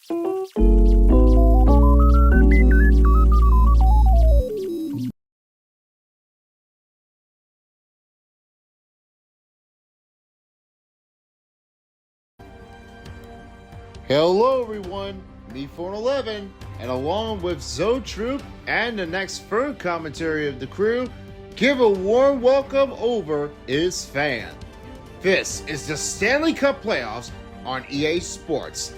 Hello everyone, me Phone 11, and along with Zoe Troop and the next firm commentary of the crew, give a warm welcome over is Fan. This is the Stanley Cup playoffs on EA Sports.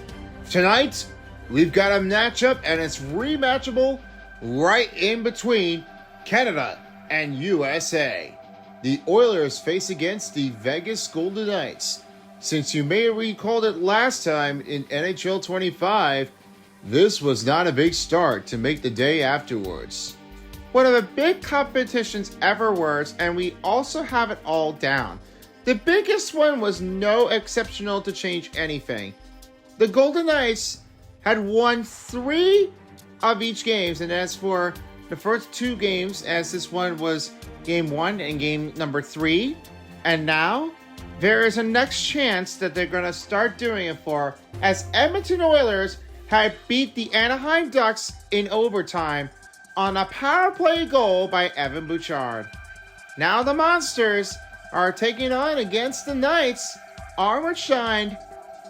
Tonight, we've got a matchup and it's rematchable right in between Canada and USA. The Oilers face against the Vegas Golden Knights. Since you may have recalled it last time in NHL 25, this was not a big start to make the day afterwards. One of the big competitions ever was, and we also have it all down. The biggest one was no exceptional to change anything. The Golden Knights had won 3 of each games, and as for the first 2 games, as this one was game 1 and game number 3, and now there is a next chance that they're going to start doing it for, as Edmonton Oilers had beat the Anaheim Ducks in overtime on a power play goal by Evan Bouchard. Now the Monsters are taking on against the Knights, armored shined,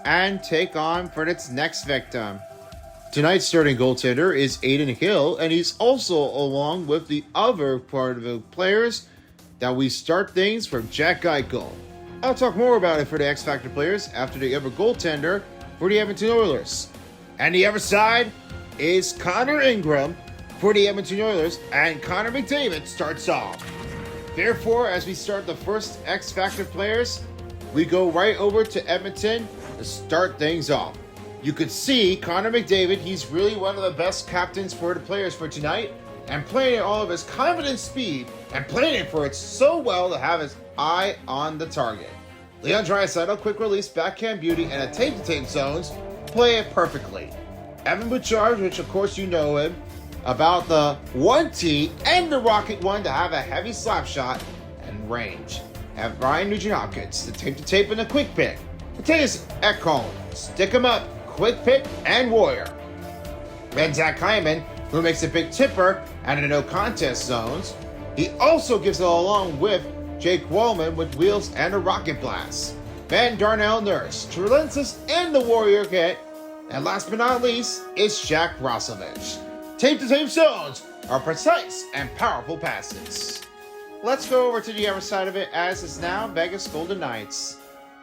and take on for its next victim. Tonight's starting goaltender is Adin Hill, and he's also along with the other part of the players that we start things from Jack Eichel. I'll talk more about it for the X Factor players after the other goaltender for the Edmonton Oilers. And the other side is Connor Ingram for the Edmonton Oilers, and Connor McDavid starts off. Therefore, as we start the first X Factor players, we go right over to Edmonton to start things off. You could see Connor McDavid, he's really one of the best captains for the players for tonight, and playing at all of his confident speed, and playing it for it so well to have his eye on the target. Leon Draisaitl, quick release, backhand beauty, and a tape-to-tape zones play it perfectly. Evan Bouchard, which of course you know him, about the 1T and the Rocket 1 to have a heavy slap shot and range. Have Ryan Nugent-Hopkins, the tape-to-tape and the quick pick. Matthias Ekholm, stick him up, quick pick, and warrior. Then Zach Hyman, who makes a big tipper and a no contest zones. He also gives it along with Jake Wallman with wheels and a rocket blast. Then Darnell Nurse, Relentless and the warrior kit. And last but not least is Jack Rosovich. Tape-to-tape zones are precise and powerful passes. Let's go over to the other side of it, as is now Vegas Golden Knights.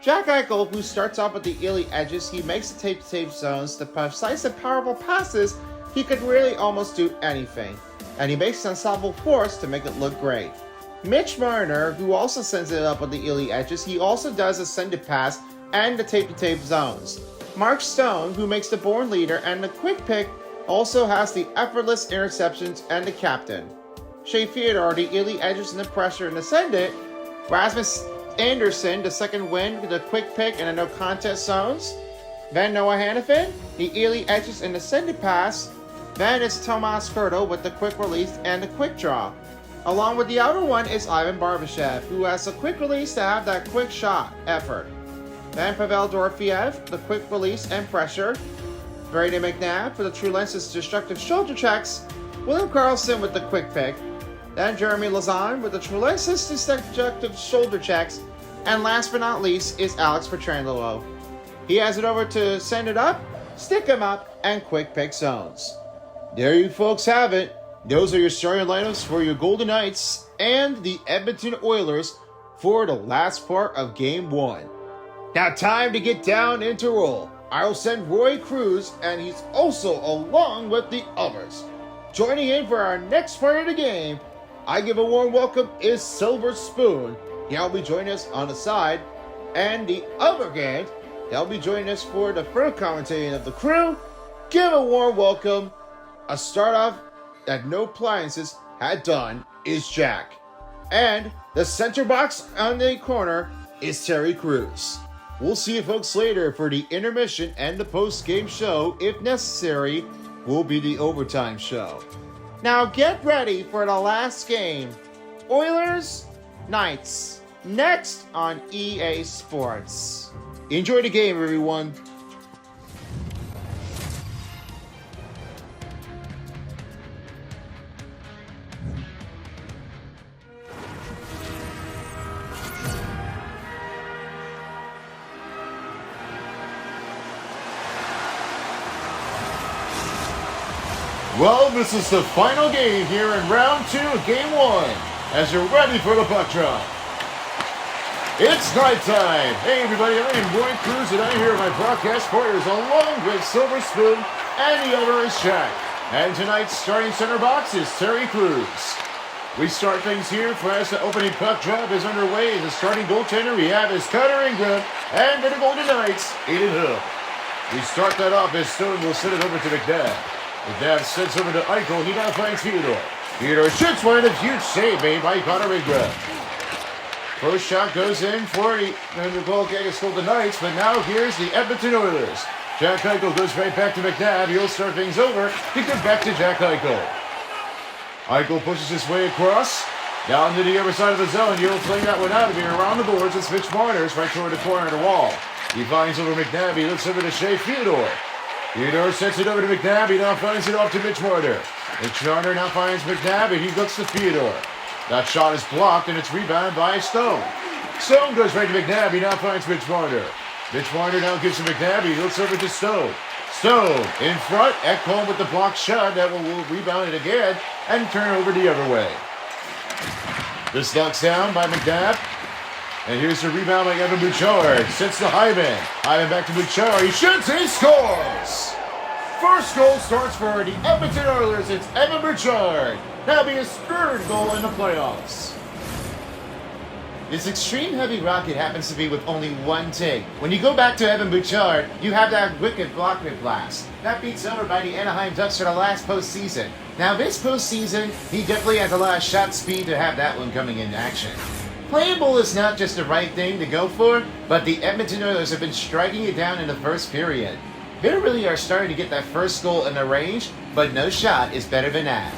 Jack Eichel, who starts off with the elite edges, he makes the tape-to-tape zones, the precise and powerful passes. He could really almost do anything, and he makes unstoppable force to make it look great. Mitch Marner, who also sends it up on the elite edges, he also does a send-it pass and the tape-to-tape zones. Mark Stone, who makes the born leader and the quick pick, also has the effortless interceptions and the captain. Shea Theodore, the elite edges and the pressure and the send-it. Rasmus Anderson, the second win with the quick pick and the no contest zones. Then Noah Hannafin, the elite edges and the send-it pass. Then it's Tomas Hertl with the quick release and the quick draw. Along with the outer one is Ivan Barbashev, who has a quick release to have that quick shot effort. Then Pavel Dorofeev, the quick release and pressure. Brady McNabb for the True Lenses destructive shoulder checks. William Karlsson with the quick pick. Then Jeremy Lazan with the True Lenses destructive shoulder checks. And last but not least is Alex Pietrangelo. He has it over to send it up, stick him up, and quick pick zones. There you folks have it. Those are your starting lineups for your Golden Knights and the Edmonton Oilers for the last part of Game 1. Now time to get down and to roll. I'll send Roy Cruz, and he's also along with the others. Joining in for our next part of the game, I give a warm welcome is Silver Spoon. He'll be joining us on the side. And the other game, they'll be joining us for the first commentating of the crew. Give a warm welcome. A start off that no appliances had done is Jack. And the center box on the corner is Terry Crews. We'll see you folks later for the intermission and the post-game show. If necessary, will be the overtime show. Now get ready for the last game. Oilers, Knights, next on EA Sports. Enjoy the game, everyone. Well, this is the final game here in round 2 of game 1, as you're ready for the puck drop. It's nighttime. Hey everybody, I am Roy Cruz and I'm here with my broadcast partners along with Silver Spoon and the other is Jack. And tonight's starting center box is Terry Cruz. We start things here for as the opening puck drop is underway. As the starting goaltender we have is Cutter Ingram and the Golden Knights, Aiden Hill. We start that off as Stone will send it over to McNabb. McNabb sends over to Eichel. He now finds Theodore. Theodore shoots one. A huge save made by Cutter Ingram. First shot goes in for the goal against the Knights, but now here's the Edmonton Oilers. Jack Eichel goes right back to McNabb. He'll start things over. He goes back to Jack Eichel. Eichel pushes his way across. Down to the other side of the zone. He'll fling that one out of here around the boards. It's Mitch Marner's right toward the corner of the wall. He finds over McNabb. He looks over to Shea Theodore. Theodore sets it over to McNabb. He now finds it off to Mitch Marner. Mitch Marner now finds McNabb and he looks to Theodore. That shot is blocked and it's rebounded by Stone. Stone goes right to McNabb. He now finds Mitch Marner. Mitch Marner now gives to McNabb. He looks over to Stone. Stone in front. Ekholm with the blocked shot. That will rebound it again and turn over the other way. This knocks down by McNabb. And here's the rebound by Evan Bouchard. Sits to Hyman. Hyman back to Bouchard. He shoots. He scores. First goal starts for the Edmonton Oilers. It's Evan Bouchard. That'll be his third goal in the playoffs. This extreme heavy rocket happens to be with only one take. When you go back to Evan Bouchard, you have that wicked blockman blast. That beats over by the Anaheim Ducks for the last postseason. Now this postseason, he definitely has a lot of shot speed to have that one coming into action. Playable is not just the right thing to go for, but the Edmonton Oilers have been striking it down in the first period. They really are starting to get that first goal in the range, but no shot is better than that.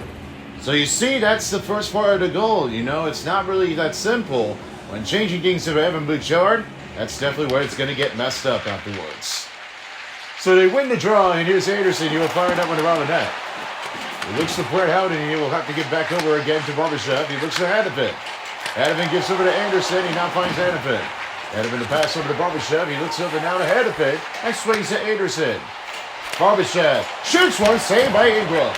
So you see, that's the first part of the goal. You know, it's not really that simple. When changing things to Evan Bouchard, that's definitely where it's going to get messed up afterwards. So they win the draw, and here's Anderson. He will fire that one around the net. He looks to Brett Howden, and he will have to get back over again to Barbashev. He looks to Hanifin. Hanifin gives over to Anderson. He now finds Hanifin. Hanifin to pass over to Barbashev. He looks over now to Hanifin and swings to Anderson. Barbashev shoots one, saved by Ingram.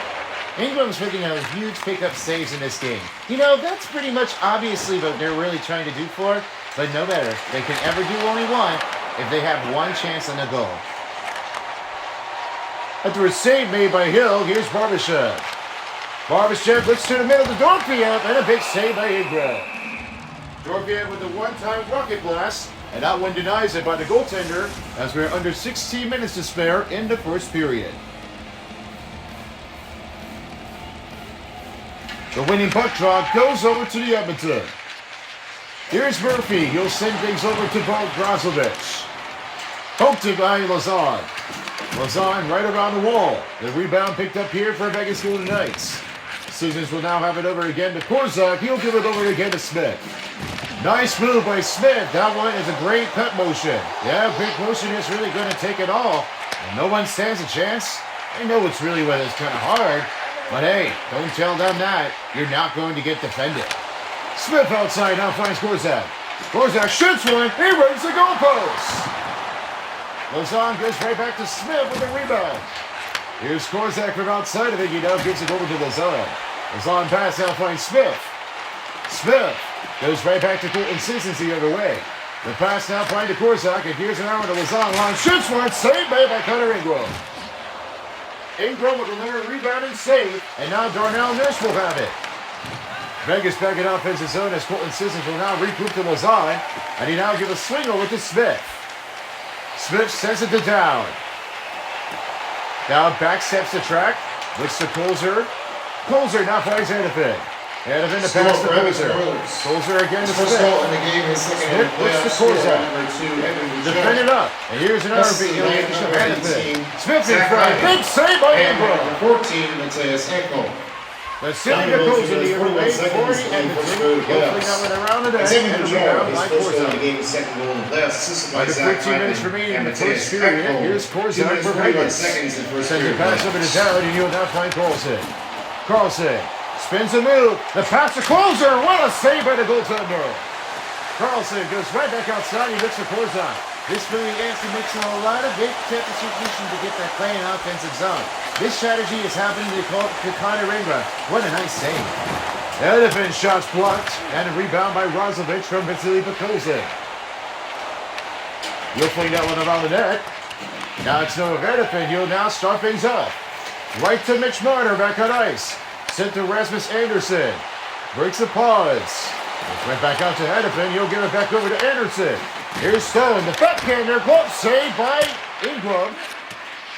Ingram's picking up huge pickup saves in this game. You know, that's pretty much obviously what they're really trying to do for it, but no matter. They can ever do only one if they have one chance on the goal. After a save made by Hill, here's Barbashev. Barbashev looks to the middle to Dorfiev, and a big save by Ingram. Dorfiev with a one-time rocket blast, and that one denies it by the goaltender as we're under 16 minutes to spare in the first period. The winning puck drop goes over to the Edmonton. Here's Murphy. He'll send things over to Bo Grozovich. Poked by Lazan. Lazan right around the wall. The rebound picked up here for Vegas Golden Knights. Citizens will now have it over again to Korzak. He'll give it over again to Smith. Nice move by Smith. That one is a great cut motion. Yeah, quick motion is really going to take it all. And no one stands a chance. I know it's really when it's kind of hard. But hey, don't tell them that. You're not going to get defended. Smith outside now finds Korzak. Korzak shoots one. He runs the goalpost. Lazan goes right back to Smith with a rebound. Here's Korzak from outside of it. He now gives it over to Lazan. Lazan pass now finds Smith. Smith goes right back to Colton Sissons the other way. The pass now finds to Korzak. And here's an arrow to Lazan. Line shoots one. Saved by Cutter Ingram. Ingram with another rebound and save, and now Darnell Nurse will have it. Vegas back in offensive zone as Colton Sissons will now regroup to Lazan, and he now gives a swing over to Smith. Smith sends it to Down. Down back steps the track, looks to Kolzer. Kolzer now finds Hanifin. Hanifin to pass to Kolzer. Kolzer again to Smith. Smith looks to Korzak. Defended up. And here's another beat. He'll get to Hanifin. Smith in front. Big save by Ingram. 14, Matthias Ekholm. Let's see the Kolzer the other way. 40 and the two. Hopefully that went around the net. And a rebound by Korzak. Under 15 minutes remaining in the first period. Here's Korzak for Vegas. Sends a pass over to Down, and he'll now find Carlson. Carlson spins a move. The pass to Kolzer. What a save by the goaltender. Carlson goes right back outside. He looks for Korzak. This really is to mix in a lot of big substitution to get that play in offensive zone. This strategy is happening to Connor Ingram. What a nice save. Elephant shots blocked, and a rebound by Rozovic from Vasily Pokozin. He'll fling that one around the net. Now it's Noah Edifin. He'll now start things off. Right to Mitch Marner back on ice. Sent to Rasmus Anderson. Breaks the pause. Went back out to Edifin. He'll give it back over to Anderson. Here's Stone. The backhander. Glove save by Ingram.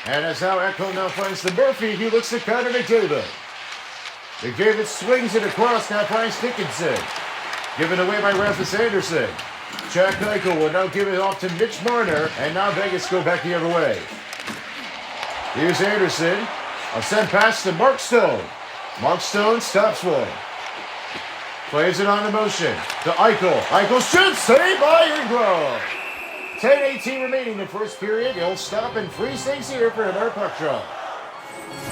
And as now Echo now finds the Murphy, he looks at Connor McDavid. McDavid swings it across, now finds Dickinson. Given away by Rasmus Anderson. Jack Eichel will now give it off to Mitch Marner, and now Vegas go back the other way. Here's Anderson. A send pass to Mark Stone. Mark Stone stops one. Plays it on the motion to Eichel. Eichel shoots, saved by Ingram. 10:18 remaining in the first period. He'll stop and freeze things here for another puck drop.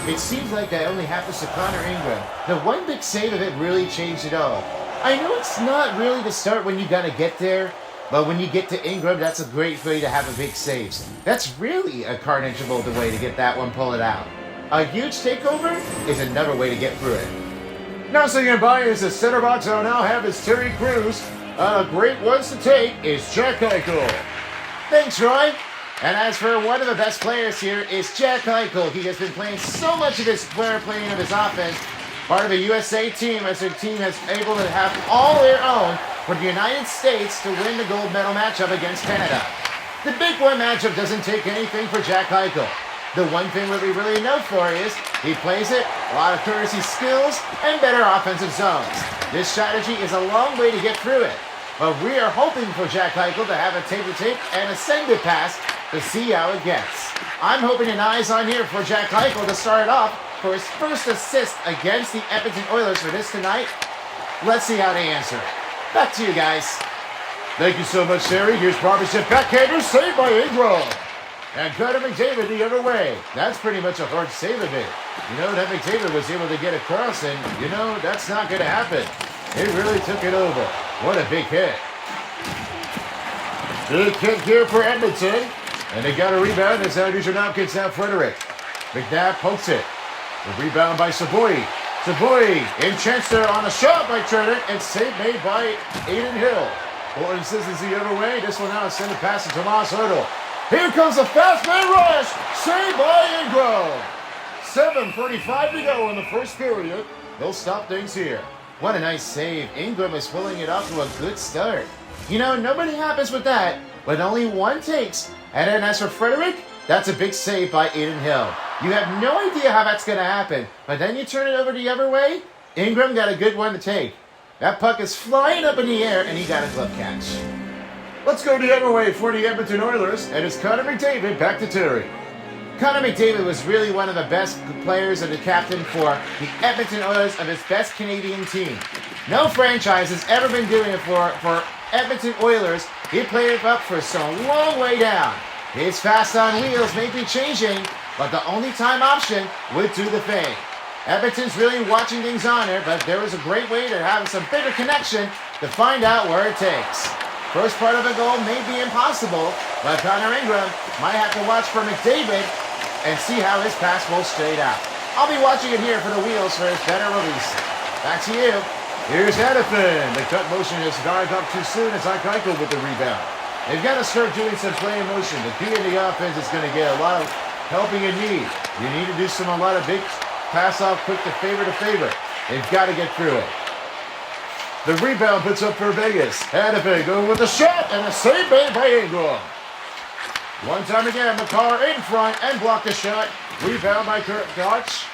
It seems like that only happens to Connor Ingram. The one big save of it really changed it all. I know it's not really the start when you gotta get there, but when you get to Ingram, that's a great way to have a big save. That's really a carnageable the way to get that one, pull it out. A huge takeover is another way to get through it. Now saying goodbye is the center box. I'll now have is Terry Crews. Great ones to take is Jack Eichel. Thanks, Roy. And as for one of the best players here is Jack Eichel. He has been playing so much of his playing of his offense. Part of the USA team as their team has able to have all their own for the United States to win the gold medal matchup against Canada. The Big One matchup doesn't take anything for Jack Eichel. The one thing that we really know for is he plays it, a lot of courtesy skills, and better offensive zones. This strategy is a long way to get through it. But we are hoping for Jack Eichel to have a tape and a send it pass to see how it gets. I'm hoping an eyes on here for Jack Eichel to start off for his first assist against the Edmonton Oilers for this tonight. Let's see how they answer. Back to you guys. Thank you so much, Terry. Here's Barbara backhander saved by Ingram. And Connor McDavid the other way. That's pretty much a hard save of it. You know, that McDavid was able to get across, and you know, that's not going to happen. It really took it over. What a big hit. Big hit here for Edmonton. And they got a rebound as Andrew now gets out Frederick. McNabb pokes it. The rebound by Savoy. Savoy in chance there on a shot by Tredick, and save made by Aiden Hill. Bolton says it's the other way. This one now is sent a pass to Tomas Hertl. Here comes a fast man rush. Saved by Ingram. 7:45 to go in the first period. They'll stop things here. What a nice save. Ingram is pulling it off to a good start. You know, nobody happens with that, but only one takes. And then as for Frederick, that's a big save by Aiden Hill. You have no idea how that's going to happen, but then you turn it over the other way, Ingram got a good one to take. That puck is flying up in the air, and he got a glove catch. Let's go the other way for the Edmonton Oilers, and it's Connor McDavid back to Terry. Connor McDavid was really one of the best players and the captain for the Edmonton Oilers of his best Canadian team. No franchise has ever been doing it for Edmonton Oilers. He played it up for some long way down. His fast on wheels may be changing, but the only time option would do the thing. Edmonton's really watching things on there, but there was a great way to have some bigger connection to find out where it takes. First part of the goal may be impossible, but Connor Ingram might have to watch for McDavid and see how his pass will straight out. I'll be watching it here for the wheels for his better release. Back to you. Here's Edifin. The cut motion is dived up too soon as Eichel with the rebound. They've got to start doing some play in motion. The key in the offense is going to get a lot of helping in need. You need to do a lot of big pass off quick to favor. They've got to get through it. The rebound puts up for Vegas. Edifin going with the shot and a save made by Ingram. One time again, McCarr in front and blocked the shot. Rebound by Kurt Gotch.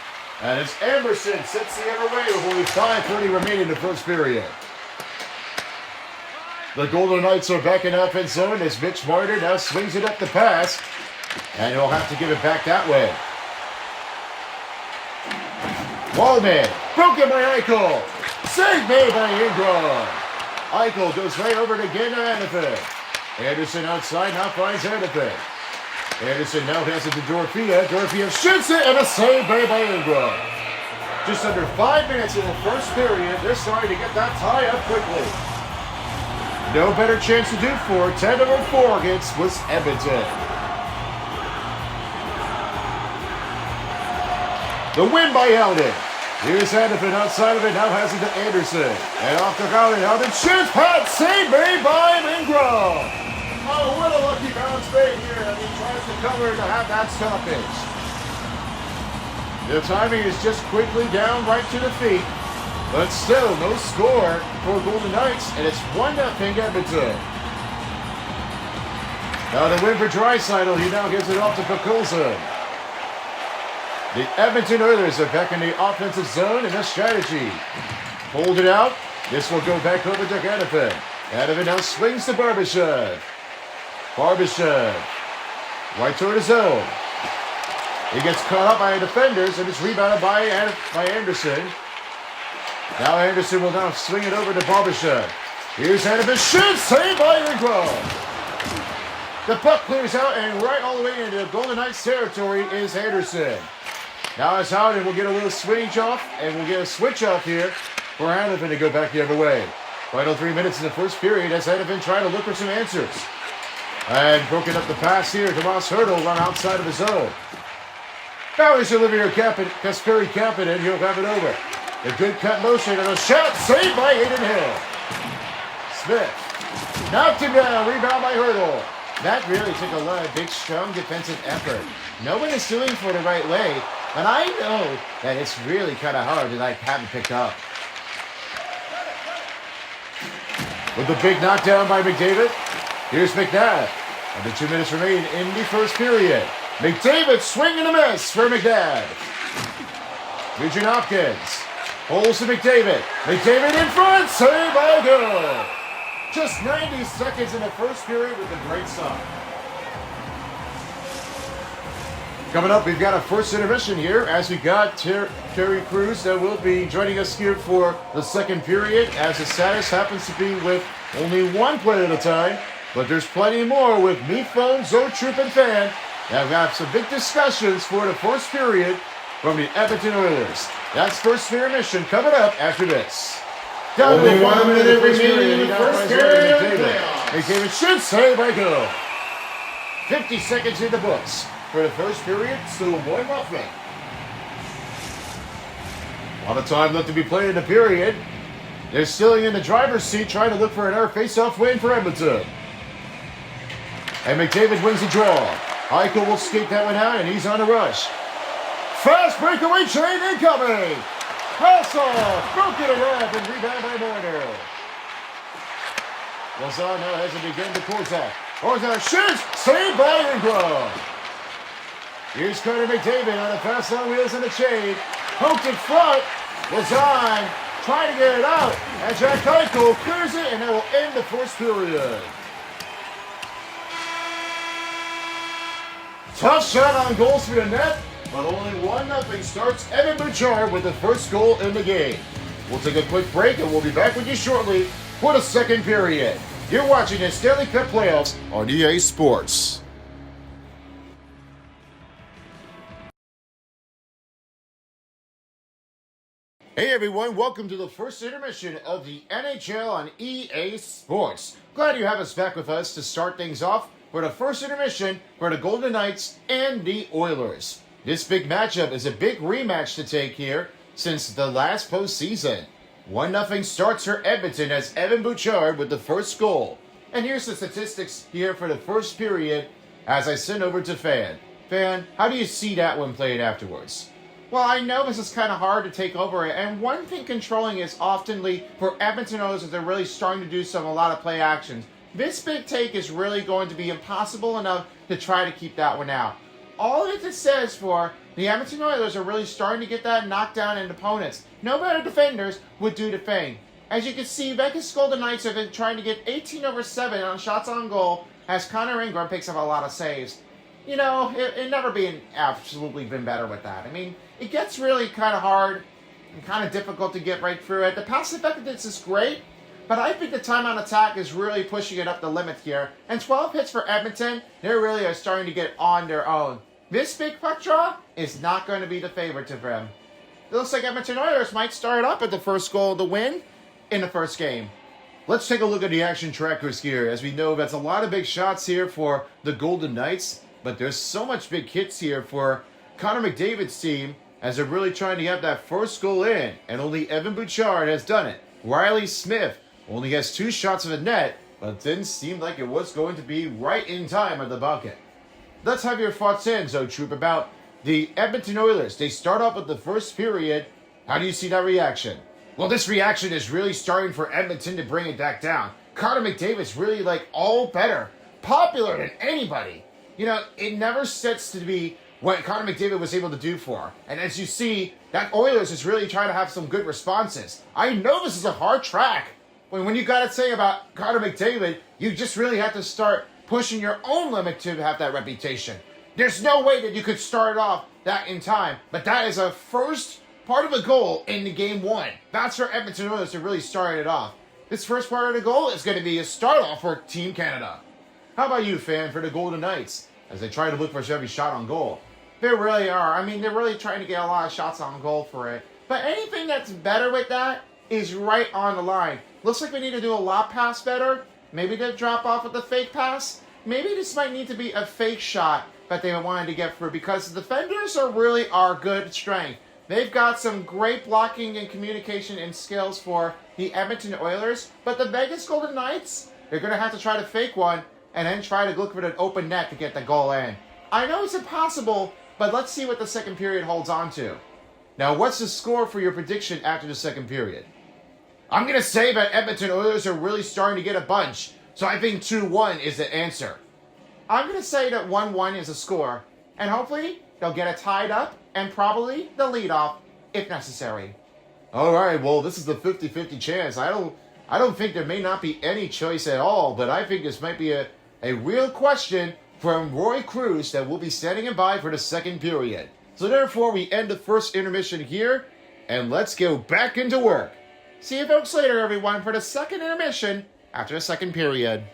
And it's Emerson sits the other way with only 5:30 remaining in the first period. The Golden Knights are back in offense zone as Mitch Marner now swings it up the pass. And he'll have to give it back that way. Wallman, broken by Eichel. Save made by Ingram. Eichel goes right over to get Anderson. Anderson outside now finds Anderson. Anderson now has it to Dorofia. Dorofia shoots it and a save made by Ingram. Just under 5 minutes in the first period. They're starting to get that tie up quickly. No better chance to do for 10 over 4 against West Edmonton. The win by Eldon. Here's Anderson outside of it, now has it to Anderson. And off to Eldon. Eldon shoots, pad, save made by Ingram. Oh, what a lucky bounce made here. And he tries to cover to have that stoppage. The timing is just quickly down right to the feet. But still, no score for Golden Knights, and it's 1-0 Edmonton. Now the win for Draisaitl, he now gives it off to Pekulza. The Edmonton Oilers are back in the offensive zone in this strategy. Hold it out. This will go back over to Hannafin. Hannafin now swings to Barbashev. Barbashev. Right toward his zone. He gets caught up by defenders and it's rebounded by Anderson. Now Anderson will now swing it over to Barbashev. Here's Hannafin. Shoots. Saved by Ingram. The puck clears out and right all the way into Golden Knights territory is Anderson. Now it's out and we'll get a little switch off and we'll get a switch off here for Hannafin to go back the other way. Final 3 minutes in the first period as Hannafin trying to look for some answers. And broken up the pass here. Tomas Hertl run outside of his zone. Now here's Olivier Kasperi Kapanen. He'll have it over. A good cut motion and a shot saved by Aiden Hill. Smith knocked him down. Rebound by Hertl. That really took a lot of big, strong defensive effort. No one is doing for the right way. But I know that it's really kind of hard to have it picked up. With the big knockdown by McDavid, here's McNabb. Under 2 minutes remain in the first period. McDavid swing and a miss for McNabb. Nugent Hopkins holds to McDavid. McDavid in front, saved by Gill. Just 90 seconds in the first period with a great stop. Coming up, we've got a first intermission here as we got Terry Crews that will be joining us here for the second period as the status happens to be with only one play at a time. But there's plenty more with me, phone, Zo Troop, and Fan. And I've got some big discussions for the first period from the Edmonton Oilers. That's first intermission coming up after this. Down Only to 1 minute remaining in the first period. McDavid should save by Gill. 50 seconds in the books. For the first period, still 1-0. A lot of time left to be played in the period. They're still in the driver's seat trying to look for another face-off win for Edmonton. And McDavid wins the draw. Eichel will skate that one out and he's on a rush. Fast breakaway chain incoming. Pass off. Broken around and rebound by Marner. Lozano has it again to Korzak. Korzak shoots. Saved by Ingram. Here's Carter McDavid on the fast on wheels in the chain. Poked in front. Lazan trying to get it out. And Jack Eichel clears it and that will end the first period. Tough shot on goals for the net, but only 1-0 starts Evan Bouchard with the first goal in the game. We'll take a quick break and we'll be back with you shortly for the second period. You're watching the Stanley Cup Playoffs on EA Sports. Hey everyone, welcome to the first intermission of the NHL on EA Sports. Glad you have us back with us to start things off for the first intermission for the Golden Knights and the Oilers. This big matchup is a big rematch to take here since the last postseason. 1-0 starts for Edmonton as Evan Bouchard with the first goal. And here's the statistics here for the first period as I send over to Fan. Fan, how do you see that one played afterwards? Well, I know this is kind of hard to take over, and one thing controlling is oftenly for Edmonton Oilers that they're really starting to do a lot of play actions. This big take is really going to be impossible enough to try to keep that one out. All it says for the Edmonton Oilers are really starting to get that knockdown in opponents. No better defenders would do the thing. As you can see, Vegas Golden Knights have been trying to get 18 over 7 on shots on goal as Connor Ingram picks up a lot of saves. You know, it never been absolutely been better with that. I mean, it gets really kind of hard and kind of difficult to get right through it. The pass effectiveness is great, but I think the time on attack is really pushing it up the limit here. And 12 hits for Edmonton, they really are starting to get on their own. This big puck draw is not going to be the favorite to them. It looks like Edmonton Oilers might start up at the first goal of the win in the first game. Let's take a look at the action trackers here. As we know, that's a lot of big shots here for the Golden Knights, but there's so much big hits here for Connor McDavid's team as they're really trying to get that first goal in, and only Evan Bouchard has done it. Riley Smith only has 2 shots of the net, but it didn't seem like it was going to be right in time at the bucket. Let's have your thoughts in, Zotroop, about the Edmonton Oilers. They start off with the first period. How do you see that reaction? Well, this reaction is really starting for Edmonton to bring it back down. Connor McDavid's really all better, popular than anybody. You know, it never sets to be what Connor McDavid was able to do for. And as you see, that Oilers is really trying to have some good responses. I know this is a hard track, but when you got to say about Connor McDavid, you just really have to start pushing your own limit to have that reputation. There's no way that you could start off that in time, but that is a first part of a goal in the game 1. That's where Edmonton Oilers have really started it off. This first part of the goal is going to be a start off for Team Canada. How about you, fan, for the Golden Knights, as they try to look for every shot on goal? They really are. I mean, they're really trying to get a lot of shots on goal for it. But anything that's better with that is right on the line. Looks like we need to do a lob pass better. Maybe they drop off with the fake pass. Maybe this might need to be a fake shot that they wanted to get through, because the defenders are really our good strength. They've got some great blocking and communication and skills for the Edmonton Oilers, but the Vegas Golden Knights, they're going to have to try to fake one and then try to look for an open net to get the goal in. I know it's impossible, but let's see what the second period holds on to. Now, what's the score for your prediction after the second period? I'm going to say that Edmonton Oilers are really starting to get a bunch, so I think 2-1 is the answer. I'm going to say that 1-1 is a score, and hopefully they'll get it tied up, and probably the lead off if necessary. All right, well, this is the 50-50 chance. I don't think there may not be any choice at all, but I think this might be a real question from Roy Cruz that will be standing by for the second period. So therefore, we end the first intermission here, and let's go back into work. See you folks later, everyone, for the second intermission after the second period.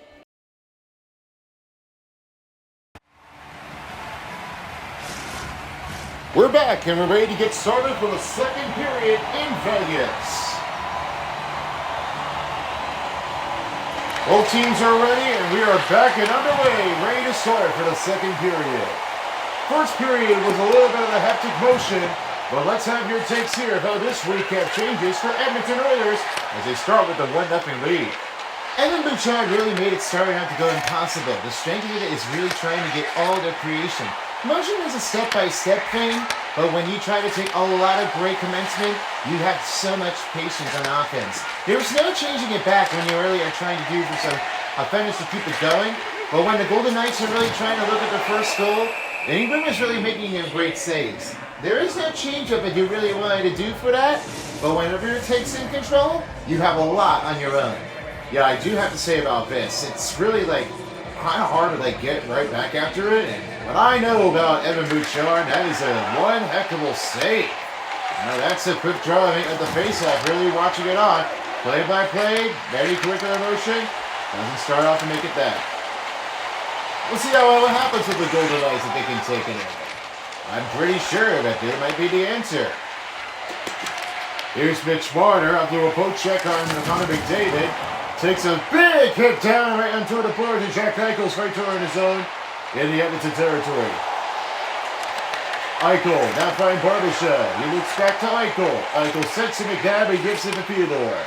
We're back, and we're ready to get started for the second period in Vegas. Both teams are ready, and we are back and underway, ready to start for the second period. First period was a little bit of a hectic motion, but let's have your takes here of how this recap changes for Edmonton Oilers as they start with the 1-0 lead. Evan Bouchard really made it starting out to go impossible. The strength of it is really trying to get all their creation. Motion is a step-by-step thing, but when you try to take a lot of great commencement, you have so much patience on offense. There's no changing it back when you really are trying to do for some offenders to keep it going, but when the Golden Knights are really trying to look at the first goal, England was really making great saves. There is no change-up that you really wanted to do for that, but whenever it takes in control, you have a lot on your own. Yeah, I do have to say about this, it's really kind of hard to get right back after it. And what I know about Evan Bouchard, that is one heck of a save. Now that's a quick draw at the faceoff. Really watching it on, play by play, very quick in motion. Doesn't start off to make it back. We'll see what happens with the Golden Knights if they can take it in. I'm pretty sure that there might be the answer. Here's Mitch Marner up to a poke check on Connor McDavid. Takes a big hit down right onto the board, and Jack Eichel's right toward his zone in the Edmonton territory. Eichel now finds Barbashev. He looks back to Eichel. Eichel sets him to McNabb, gives it to Theodore.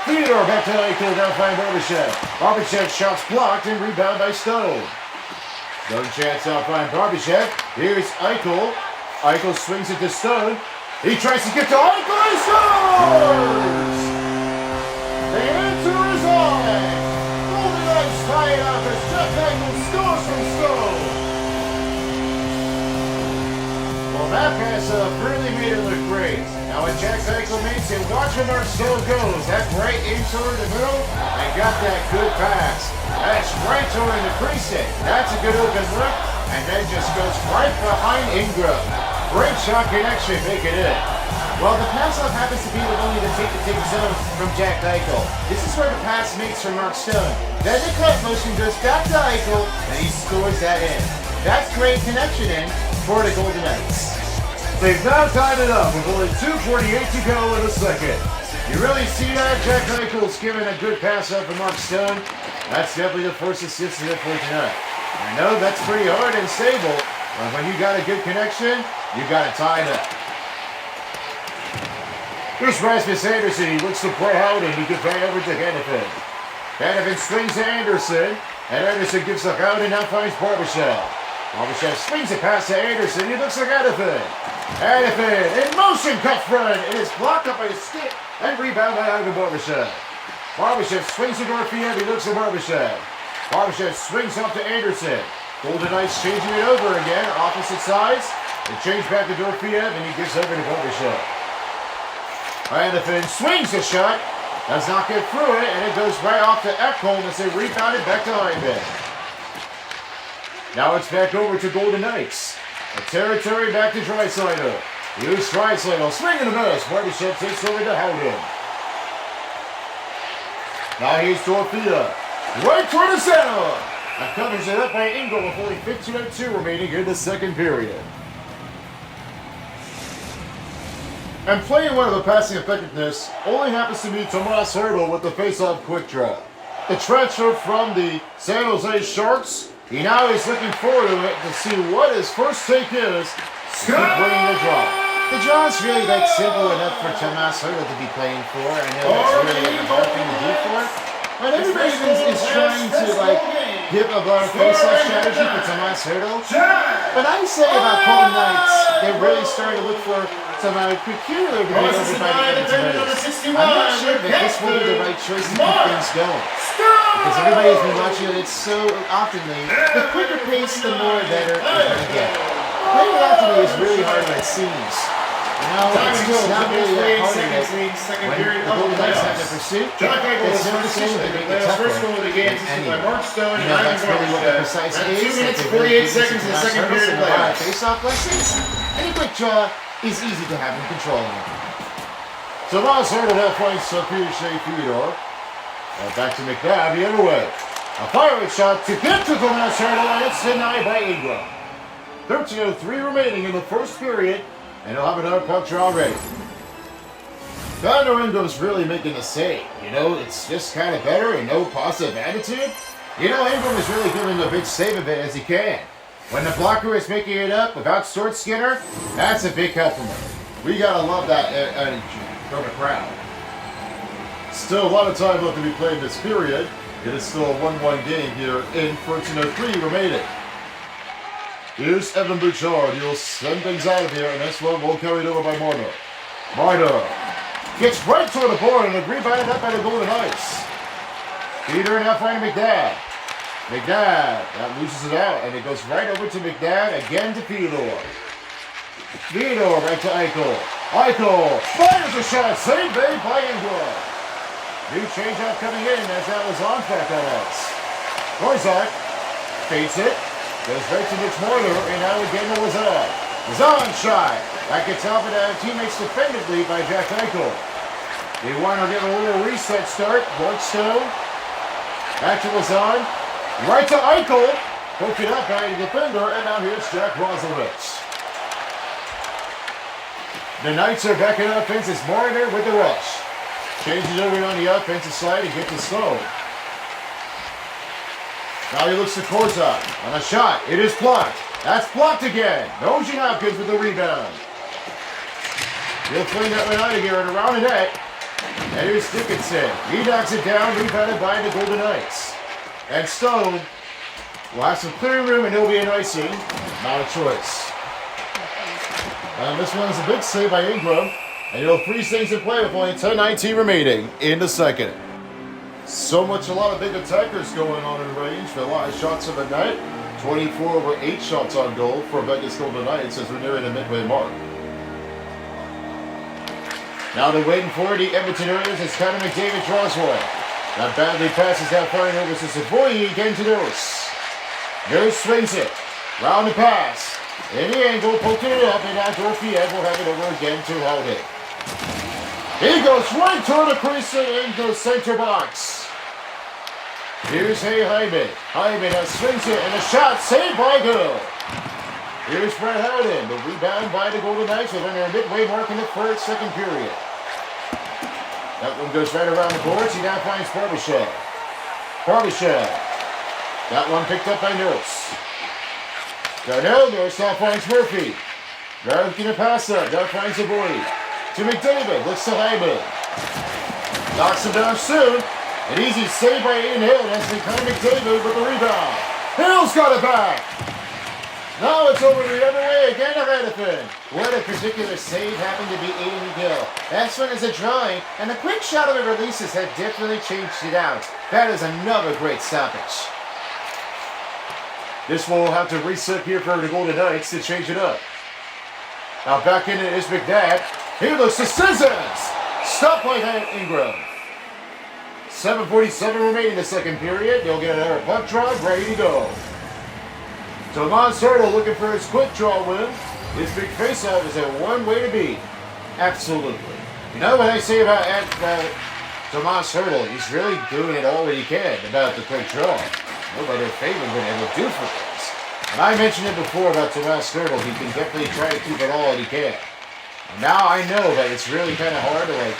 Theodore back to Eichel, now finds Barbashev. Barbashev's shot's blocked and rebound by Stone. Stone chance out find Barbashev. Here's Eichel. Eichel swings it to Stone. He tries to get to Eichel and scores! The answer is on! Golden Knights tie it up as Jack Eichel scores from Stone! Well, that pass really made it look great. Now when Jack Eichel makes it, watch where our Stone goes. That right into the middle and got that good pass. That's right toward the precinct. That's a good open look, and then just goes right behind Ingram. Great shot connection, make it in. Well, the pass-off happens to be with only the take zone from Jack Eichel. This is where the pass makes from Mark Stone. Then the cut motion goes back to Eichel, and he scores that in. That's great connection in for the Golden Knights. They've now tied it up with only 2:48 to go in the second. You really see that? Jack Eichel's giving a good pass out for Mark Stone. That's definitely the first assist in it for tonight. I know that's pretty hard and stable, but when you got a good connection, you got it tied up. Here's Rasmus Anderson. He looks to play out and he gets right over to Hannafin. Hannafin swings to Anderson, and Anderson gives the out and now finds Barbashev. Barbashev swings it past to Anderson. He looks like Hannafin. Hannafin in motion cut front. It is blocked up by a stick and rebound by Ivan Barbashev. Barbashev swings to Dorofeev. He looks at Barbashev. Barbashev swings up to Anderson. Golden Knights changing it over again. Opposite sides. They change back to Dorofeev and he gives over to Barbashev. Hannafin swings the shot. Does not get through it, and it goes right off to Ekholm as they rebound it back to Hyman. Now it's back over to Golden Knights. The territory back to Draisaitl. Here's Draisaitl swinging the miss. Barbashev takes over to Howden. Now here's Dorofeev. Right toward the center. And covers it up by Ingram with only 15:02 remaining in the second period. And playing one of the passing effectiveness only happens to be Tomas Hertl with the face-off quick draw. The transfer from the San Jose Sharks, he now is looking forward to it to see what his first take is to bring the draw. The draw is really like simple enough for Tomas Hertl to be playing for. I know that's really a hard thing to do for. But everybody is trying to like give a lot of face-off strategy for Tomas Hertl. But I say about Golden Knights, they really started to look for some peculiar to be over by the Edmonton. I'm not sure that this will be the right choice to keep things going. Because everybody has been watching it so oftenly, the quicker pace, the more better you're going to get. Playing oftenly is really hard when it seems. You know, it's still not really that hard when the Golden Knights have to pursue. It's no decision to make it tougher. And you know, that's really what the precise is. 2 minutes, 48 seconds in the second period of play. Face-off lessons. Any quick draw is easy to have in control of. Tomas Hertl now finds Shea Theodore. Back to McNabb the other way. A firing shot to get to Tomas Hertl, and it's denied by Ingram. 13:03 remaining in the first period, and he'll have another puck draw ready. Connor Ingram's really making a save. You know, it's just kind of better and no positive attitude. You know, Ingram is really giving a big save of it as he can. When the blocker is making it up without Stuart Skinner, that's a big compliment. We gotta love that energy from the crowd. Still a lot of time left to be played in this period. It is still a 1-1 game here in 13:03 remaining. Here's Evan Bouchard. He'll send things out of here, and this one will carry it over by Marner. Marner gets right toward the board, and a rebounded up by the Golden Knights. Peter now finding McNabb. McNabb, that loses it out, and it goes right over to McNabb, again to Theodore. Theodore right to Eichel. Eichel fires a shot, saved by Ingram. New changeout coming in as that was on back on ice. Korzak fakes it, goes right to Mitch Marner, and now again to Lazan. Lazan shot. That gets out, but teammates defendedly by Jack Eichel. They want to get a little reset start. Mark Stone. Back to Lazan. Right to Eichel. Poke it up by the defender, and now here's Jack Roslovich. The Knights are back in offense as Marner with the rush. Changes over on the offensive side and gets the Stone. Now he looks to Korzak on a shot. It is blocked. That's blocked again. Nosey Hopkins with the rebound. He'll clean that one out of here and around the net. And here's Dickinson. He knocks it down, rebounded by the Golden Knights. And Stone will have some clearing room and he'll be an icing. Not a choice. And this one's a big save by Ingram. And he'll freeze things in play with only 10:19 remaining in the second. A lot of big attackers going on in range for a lot of shots of the night. 24 over 8 shots on goal for Vegas Golden Knights as we're nearing the midway mark. Now they're waiting for the Edmonton Oilers as Connor McDavid draws one. That badly passes that far over to Savoy again to Nurse. Nurse swings it. Round the pass. In the angle, poking it up, and now Dorofeev will have it over again to Howden. He goes right toward the crease and into the center box. Here's Hyman. Hyman swings it, and a shot saved by Gill. Here's Brett Howden. The rebound by the Golden Knights within their midway mark in the second period. That one goes right around the boards. He now finds Barbashev. Barbashev. That one picked up by Nurse. Darnell Nurse now finds Murphy. Murphy to pass up. Now finds the boy. To McDavid. Looks to Hyman. Knocks him down soon. An easy save by Ian Hill. That's the Connor McDavid with the rebound. Hill's got it back. Now it's over the other way again to Redifin. What a particular save happened to be Aiden Gill. That's one is a drawing, and the quick shot of the releases had definitely changed it out. That is another great stoppage. This will have to reset here for the Golden Knights to change it up. Now back in it is McNabb. He looks to Scissors. Stop by that Ingram. 7:47 remaining in the second period. They'll get another puck draw ready to go. Tomas Hertl looking for his quick draw win. His big faceoff is a one way to be. Absolutely. You know what I say about Tomas Hertl? He's really doing it all that he can about the quick draw. Nobody favored been able to do for things. And I mentioned it before about Tomas Hertl. He can definitely try to keep it all that he can. And now I know that it's really kind of hard to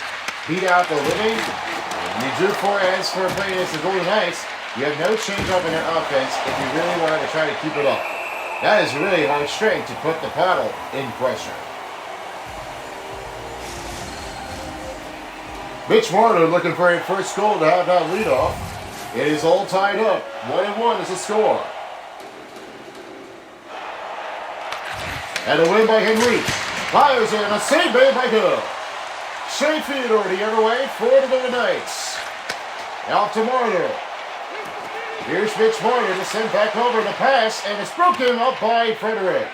beat out the living. When you do as for playing against the Golden Knights, you have no change up in their offense if you really want to try to keep it up. That is really hard strength to put the paddle in pressure. Mitch Marner looking for a first goal to have that lead off. It is all tied up. 1-1 is the score. And a win by Henry. Fires in a save made by Gill. Shea Theodore the other way for the Golden Knights. Out to Marner. Here's Mitch Marner to send back over the pass, and it's broken up by Frederick.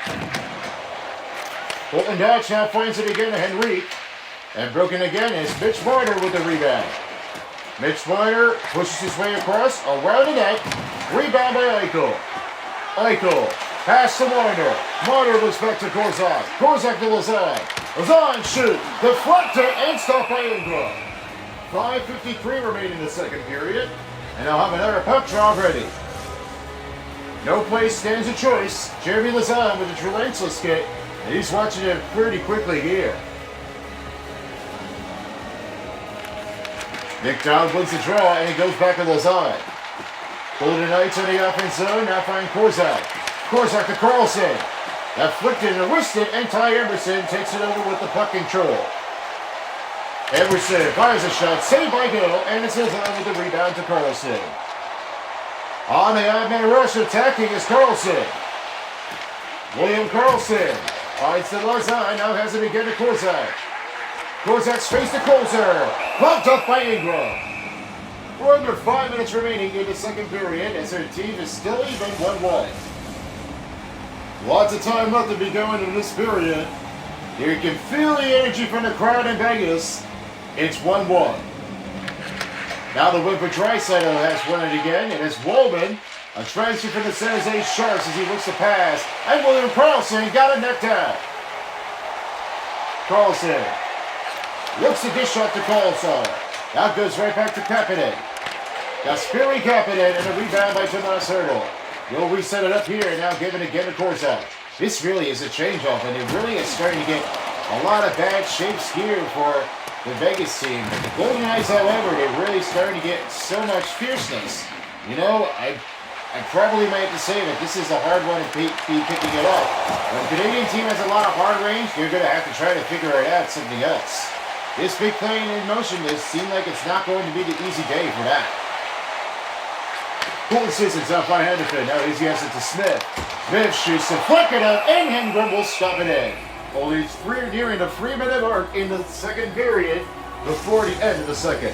Colton Dodge now finds it again to Henrique. And broken again is Mitch Marner with the rebound. Mitch Marner pushes his way across, around the net. Rebound by Eichel. Eichel, pass to Marner. Marner looks back to Korzak. Korzak to Lazan. Lazan shoot, deflected, and stopped by Ingram. 5:53 remaining in the second period. And they'll have another puck draw ready. No place stands a choice. Jeremy Lazan with a relentless kick. And he's watching it pretty quickly here. Nick Dowd wins the draw, and he goes back to Lazan. Golden Knights in the offense zone, now find Korzak. Korzak to Carlson. That flicked it and wristed, and Ty Emerson takes it over with the puck control. Emerson fires a shot, saved by Gill, and it's Lazan with the rebound to Carlson. On the odd-man rush, attacking is Carlson. William Carlson finds the Lazan, now has it again to Korzak. Korzak's face to Kolzer. Bumped up by Ingram. We're under 5 minutes remaining in the second period as their team is still even 1-1. Lots of time left to be going in this period. You can feel the energy from the crowd in Vegas. It's 1-1. Now the win for Draisaitl has won it again. It is Wollman, a transfer from the San Jose Sharks as he looks to pass. And William Carlson got a net down. Carlson looks to dish off to Carlson. Now goes right back to Kapanen. Kasperi Kapanen and a rebound by Tomas Hertl. He'll reset it up here and now give it again to Korzak. This really is a change-off, and it really is starting to get a lot of bad shapes here for the Vegas team. But the Golden Knights, however, they're really starting to get so much fierceness. You know, I probably might have to say that this is a hard one to be picking it up. When the Canadian team has a lot of hard range, you're going to have to try to figure it out something else. This big plane in motion does seem like it's not going to be the easy day for that. Cool assistance out by Henderson. Now he has it to Smith. Smith shoots the flick it up, and Ingram will stop it in. Only nearing the 3-minute mark in the second period before the end of the second.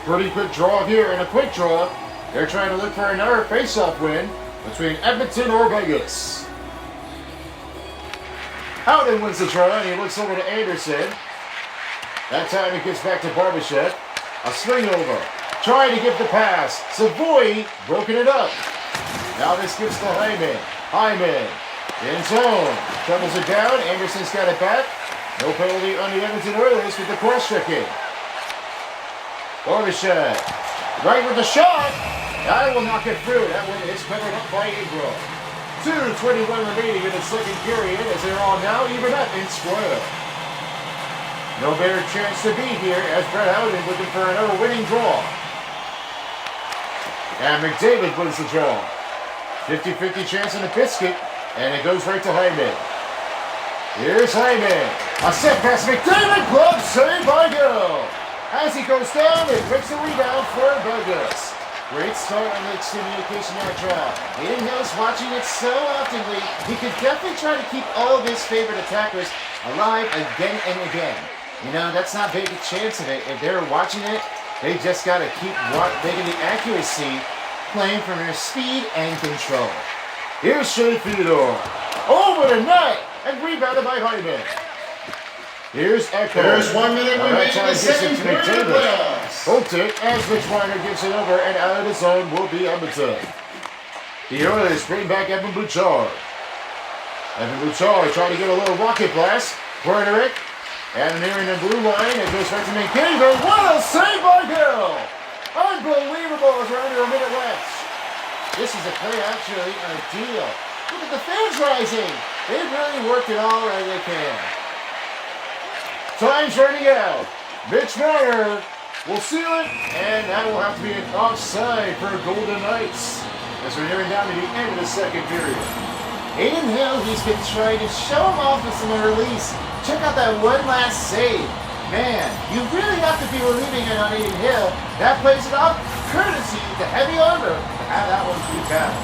Pretty quick draw here and a quick draw. They're trying to look for another face-off win between Edmonton or Vegas. Howden wins the draw, and he looks over to Anderson. That time it gets back to Barbashev. A swing over. Trying to give the pass. Savoy broken it up. Now this gives to Hyman. Hyman in zone. Doubles it down. Anderson's got it back. No penalty on the Edmonton Oilers with the cross-checking. Barbashev. Right with the shot. That will knock it through. That one is covered up by Ingram. 2:21 remaining in the second period as they're all now even up in square. No better chance to be here as Brett Howden looking for another winning draw. And McDavid wins the draw. 50-50 chance on the biscuit, and it goes right to Hyman. Here's Hyman. A set pass, McDavid, glove save by Gill. As he goes down, it picks a rebound for Douglas. Great start on the communication that draw. Aiden Hill's watching it so oftenly, he could definitely try to keep all of his favorite attackers alive again and again. You know, that's not big a chance of it. If they're watching it, they just got to keep making the accuracy, playing from their speed and control. Here's Shea Theodore. Over the net and rebounded by Hyman. Here's Echo. There's 1 minute remaining in the second period. Holds it as Rich Weiner gives it over, and out of the zone will be Edmonton. The Oilers bring back Evan Bouchard. Evan Bouchard trying to get a little rocket blast. Broderick. And nearing the blue line, it goes right to McDavid. What a save by Gill! Unbelievable as we're under a minute left. This is a play actually on a deal. Look at the fans rising. They really worked it all right they can. Time's running out. Mitch Marner will seal it, and that will have to be an offside for Golden Knights as we're nearing down to the end of the second period. Aiden Hill, he's been trying to show him off with some release. Check out that one last save. Man, you really have to be relieving it on Aiden Hill. That plays it off courtesy to heavy armor to have that one keep out.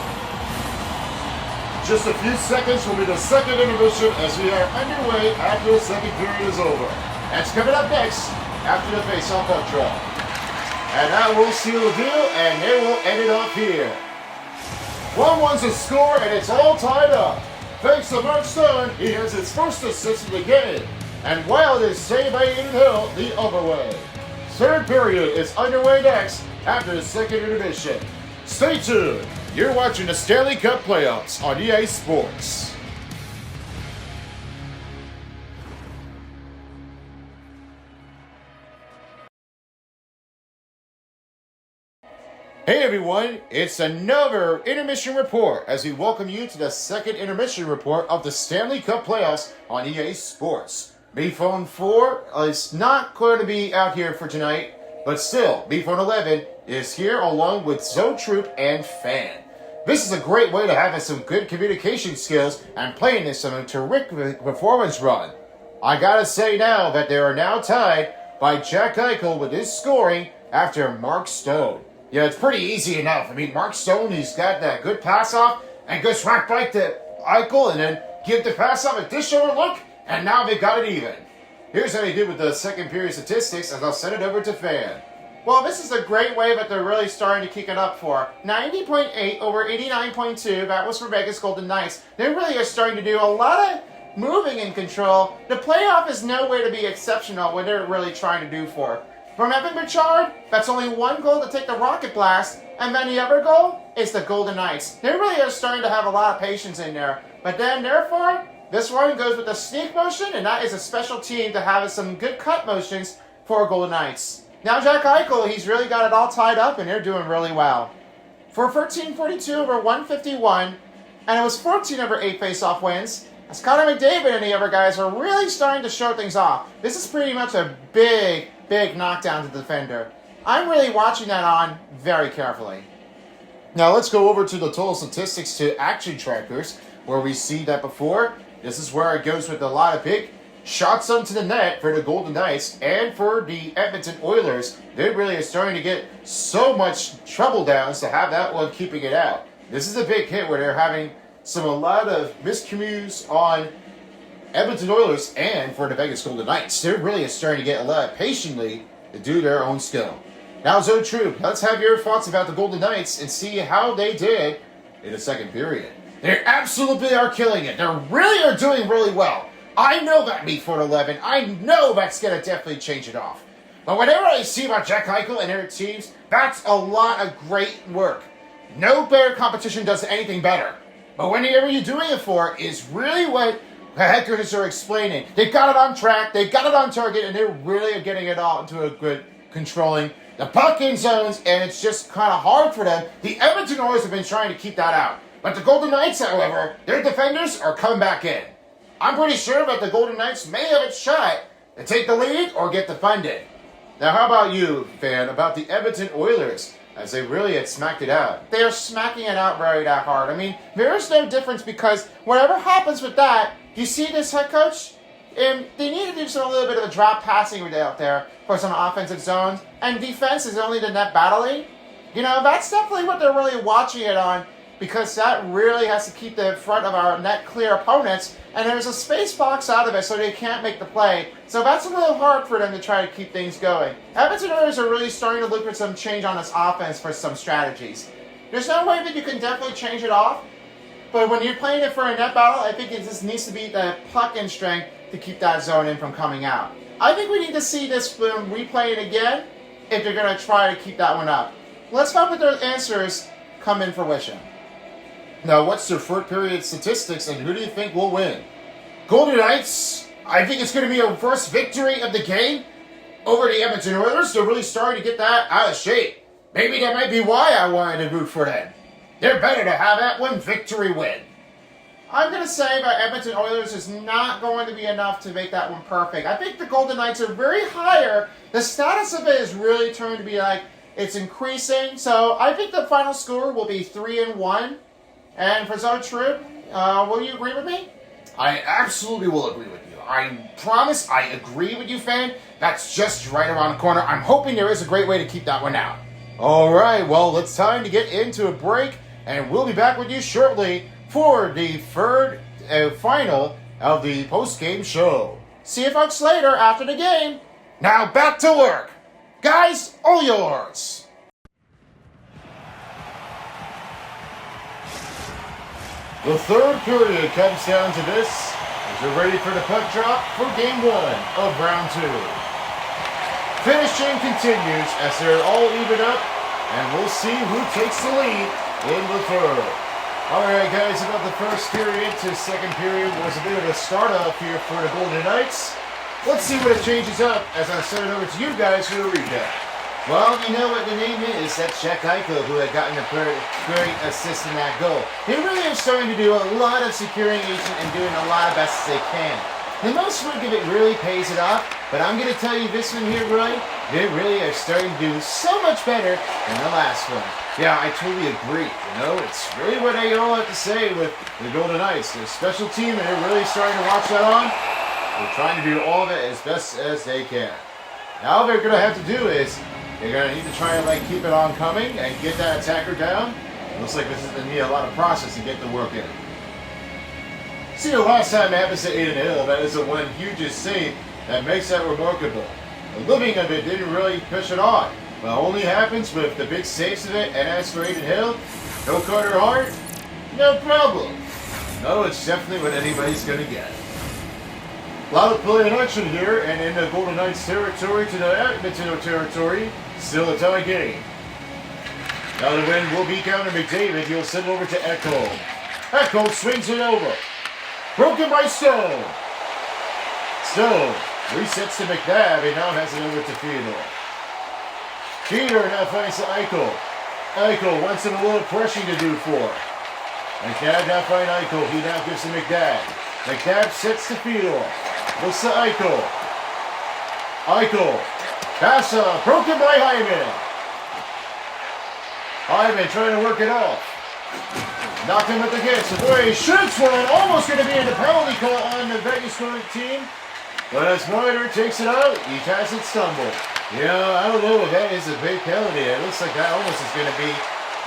Just a few seconds will be the second intermission as we are underway after the second period is over. That's coming up next after the face-off puck draw. And that will seal the deal, and they will end it off here. 1-1's the score, and it's all tied up. Thanks to Mark Stone, he has his first assist of the game. And Wild is saved by Aiden Hill the other way. Third period is underway next after the second intermission. Stay tuned. You're watching the Stanley Cup playoffs on EA Sports. Hey everyone, it's another intermission report as we welcome you to the second intermission report of the Stanley Cup playoffs on EA Sports. B-Phone 4 is not going to be out here for tonight, but still, B-Phone 11 is here along with Zotroop and Fan. This is a great way to have some good communication skills and playing in some terrific performance run. I gotta say now that they are now tied by Jack Eichel with his scoring after Mark Stone. Yeah, it's pretty easy enough. I mean, Mark Stone, he's got that good pass off and goes right back to Eichel and then give the pass off a dish over look, and now they got it even. Here's how they did with the second period statistics, as I'll send it over to Fan. Well, this is a great way that they're really starting to kick it up for. 90.8 over 89.2, that was for Vegas Golden Knights. They really are starting to do a lot of moving and control. The playoff is no way to be exceptional what they're really trying to do for. From Evan Bouchard, that's only one goal to take the rocket blast, and then the other goal is the Golden Knights. They really are starting to have a lot of patience in there. But then, therefore, this one goes with the sneak motion, and that is a special team to have some good cut motions for Golden Knights. Now Jack Eichel, he's really got it all tied up, and they're doing really well. For 1342 over 151, and it was 14 over 8 face-off wins, as Connor McDavid and the other guys are really starting to show things off. This is pretty much a big knockdown to the defender. I'm really watching that on very carefully. Now let's go over to the total statistics to action trackers, where we see that before. This is where it goes with a lot of big shots onto the net for the Golden Knights and for the Edmonton Oilers. They really are starting to get so much trouble downs to have that one keeping it out. This is a big hit where they're having a lot of miscommunications on Edmonton Oilers and for the Vegas Golden Knights. They're really starting to get a lot patiently to do their own skill. Now, Zoe Troop, let's have your thoughts about the Golden Knights and see how they did in the second period. They absolutely are killing it. They really are doing really well. I know that B-Phone 11. I know that's going to definitely change it off. But whenever I see about Jack Eichel and their teams, that's a lot of great work. No better competition does anything better. But whenever you're doing it for is really what the head coaches are explaining. They got it on track, they got it on target, and they really are getting it all into a good controlling the puck in zones, and it's just kind of hard for them. The Edmonton Oilers have been trying to keep that out. But the Golden Knights, however, their defenders are coming back in. I'm pretty sure that the Golden Knights may have a shot And take the lead or get defended. Now, how about you, fan, about the Edmonton Oilers, as they really had smacked it out? They are smacking it out very that hard. I mean, there is no difference because whatever happens with that, you see this head coach? They need to do a little bit of a drop passing out there for some offensive zones, and defense is only the net battling. You know, that's definitely what they're really watching it on, because that really has to keep the front of our net clear opponents, and there's a space box out of it so they can't make the play. So that's a little hard for them to try to keep things going. Edmonton Oilers are really starting to look for some change on this offense for some strategies. There's no way that you can definitely change it off, but when you're playing it for a net battle, I think it just needs to be the puck in strength to keep that zone in from coming out. I think we need to see this replay it again if they're going to try to keep that one up. Let's hope that their answers come in fruition. Now, what's their third period statistics, and who do you think will win? Golden Knights, I think it's going to be a first victory of the game over the Edmonton Oilers. They're really starting to get that out of shape. Maybe that might be why I wanted to root for them. They're better to have that one victory win. I'm going to say that Edmonton Oilers is not going to be enough to make that one perfect. I think the Golden Knights are very higher. The status of it is really turned to be like it's increasing. So I think the final score will be 3-1. And for Zone Troop, will you agree with me? I absolutely will agree with you. I promise I agree with you, fan. That's just right around the corner. I'm hoping there is a great way to keep that one out. All right, well, it's time to get into a break, and we'll be back with you shortly for the third final of the post-game show. See you folks later after the game. Now back to work. Guys, all yours. The third period comes down to this as we're ready for the puck drop for game one of round two. Finishing continues as they're all even up, and we'll see who takes the lead in the third. Alright guys, about the first period to second period was a bit of a start-off here for the Golden Knights. Let's see what it changes up as I send it over to you guys for the recap. Well, you know what the name is? That's Jack Eichel, who had gotten a great assist in that goal. They really are starting to do a lot of securing agent and doing a lot of best as they can. The most work of it really pays it off, but I'm going to tell you this one here, Roy, they really are starting to do so much better than the last one. Yeah, I totally agree. You know, it's really what they all have to say with the Golden Knights. They're a special team, and they're really starting to watch that on. They're trying to do all of it as best as they can. Now, all they're going to have to do is they're going to need to try and keep it on coming and get that attacker down. Looks like this is going to need a lot of process to get the work in. See, the last time it happened to Aiden Hill, that is the one hugest save that makes that remarkable. The living of it didn't really push it on. Well, it only happens with the big saves of it, and as for Aiden Hill, no Carter Hart, no problem. No, it's definitely what anybody's going to get. A lot of play in action here, and in the Golden Knights territory to the Edmonton territory, still a tie game. Now the win will be Connor McDavid. He'll send over to Echo. Echo swings it over. Broken by Stone. Stone resets to McNabb and now has it over to Theodore. Theodore now finds to Eichel. Eichel wants him a little pressing to do for. McNabb now finds Eichel. He now gives to McNabb. McNabb sets to Theodore. Looks to Eichel. Eichel. Pass broken by Hyman. Hyman trying to work it off. Knocked him with the hits. The boy shoots one. Almost going to be in the penalty call on the Vegas team. But as Marner takes it out, he has it stumbled. Yeah, I don't know if that is a big penalty. It looks like that almost is going to be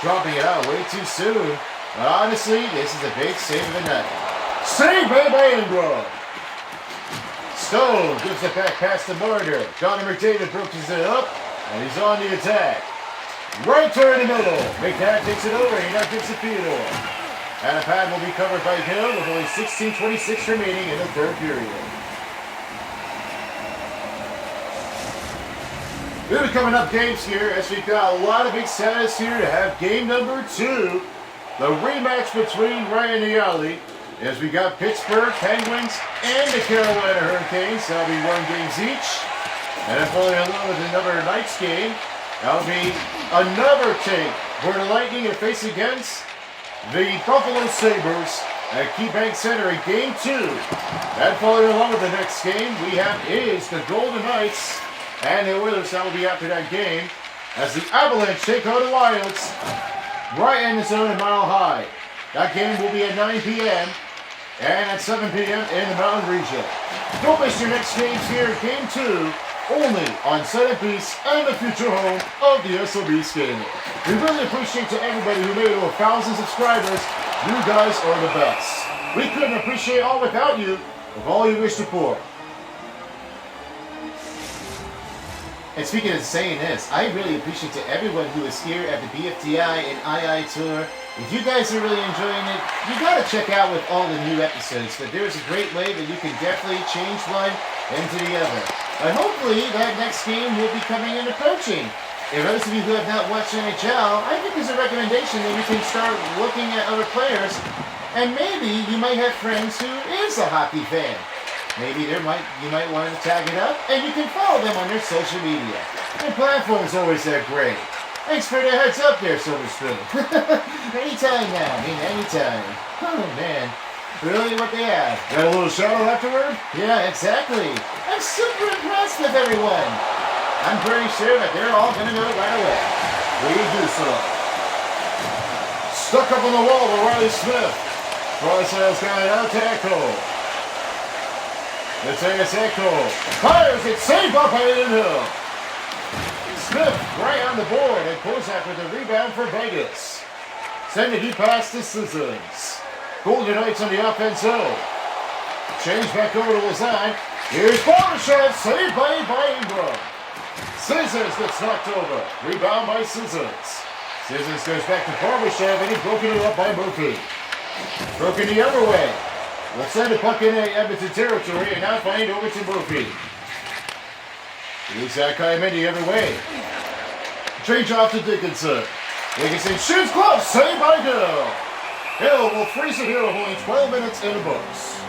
dropping it out way too soon. But honestly, this is a big save of the night. Save by Ingram. Stone gives it back past the Marner. Connor McDavid brooks it up, and he's on the attack. Right turn in the middle. McNabb takes it over. He now gives it Theodore. And a pad will be covered by Hill with only 16:26 remaining in the third period. We'll be coming up games here as we've got a lot of big status here to have game number 2. The rematch between Ryan and Yali. As we got Pittsburgh Penguins and the Carolina Hurricanes. That'll be 1 game each. And then following along with another Knights game. That'll be another take where the Lightning are faced against the Buffalo Sabres at KeyBank Center in Game 2. And following along with the next game we have is the Golden Knights and the Oilers. That will be after that game as the Avalanche take on the Wilds right in the zone in Mile High. That game will be at 9 p.m. and at 7 p.m. in the Mountain Region. Don't miss your next games here in Game 2, only on Centerpiece and the future home of the SOB Scaling. We really appreciate to everybody who made over 1,000 subscribers. You guys are the best. We couldn't appreciate all without you, with all you wish to pour. And speaking of saying this, I really appreciate to everyone who is here at the BFTI and II Tour. If you guys are really enjoying it, you gotta check out with all the new episodes. But there's a great way that you can definitely change one into the other. But hopefully that next game will be coming and approaching. If those of you who have not watched NHL, I think there's a recommendation that you can start looking at other players. And maybe you might have friends who is a hockey fan. Maybe you might want to tag it up, and you can follow them on their social media. Their platform's always that great. Thanks for the heads up there, Silver Spoon. Anytime now, anytime. Oh man, really what they have. Got a little shout out afterward? Yeah, exactly. I'm super impressed with everyone. I'm pretty sure that they're all gonna know it right away. We do so. Stuck up on the wall with Riley Smith. Crosshair's got it out to Echo. Let's say it's Echo. Fires it, saved by Hayden Hill. Smith right on the board and Kozak with a rebound for Vegas. Send it deep pass to Sissons. Golden Knights on the offense zone. Change back over to Lazan. Here's Barbashev, saved by Ingram. Sissons gets knocked over. Rebound by Sissons. Sissons goes back to Barbashev and he's broken it up by Murphy. Broken the other way. Let's send the puck in Edmonton territory and now find over to Murphy. He's Kaiman the other way. Change off to Dickinson. Dickinson shoots close, saved by Hill. Hill will freeze it here with only 12 minutes in the books.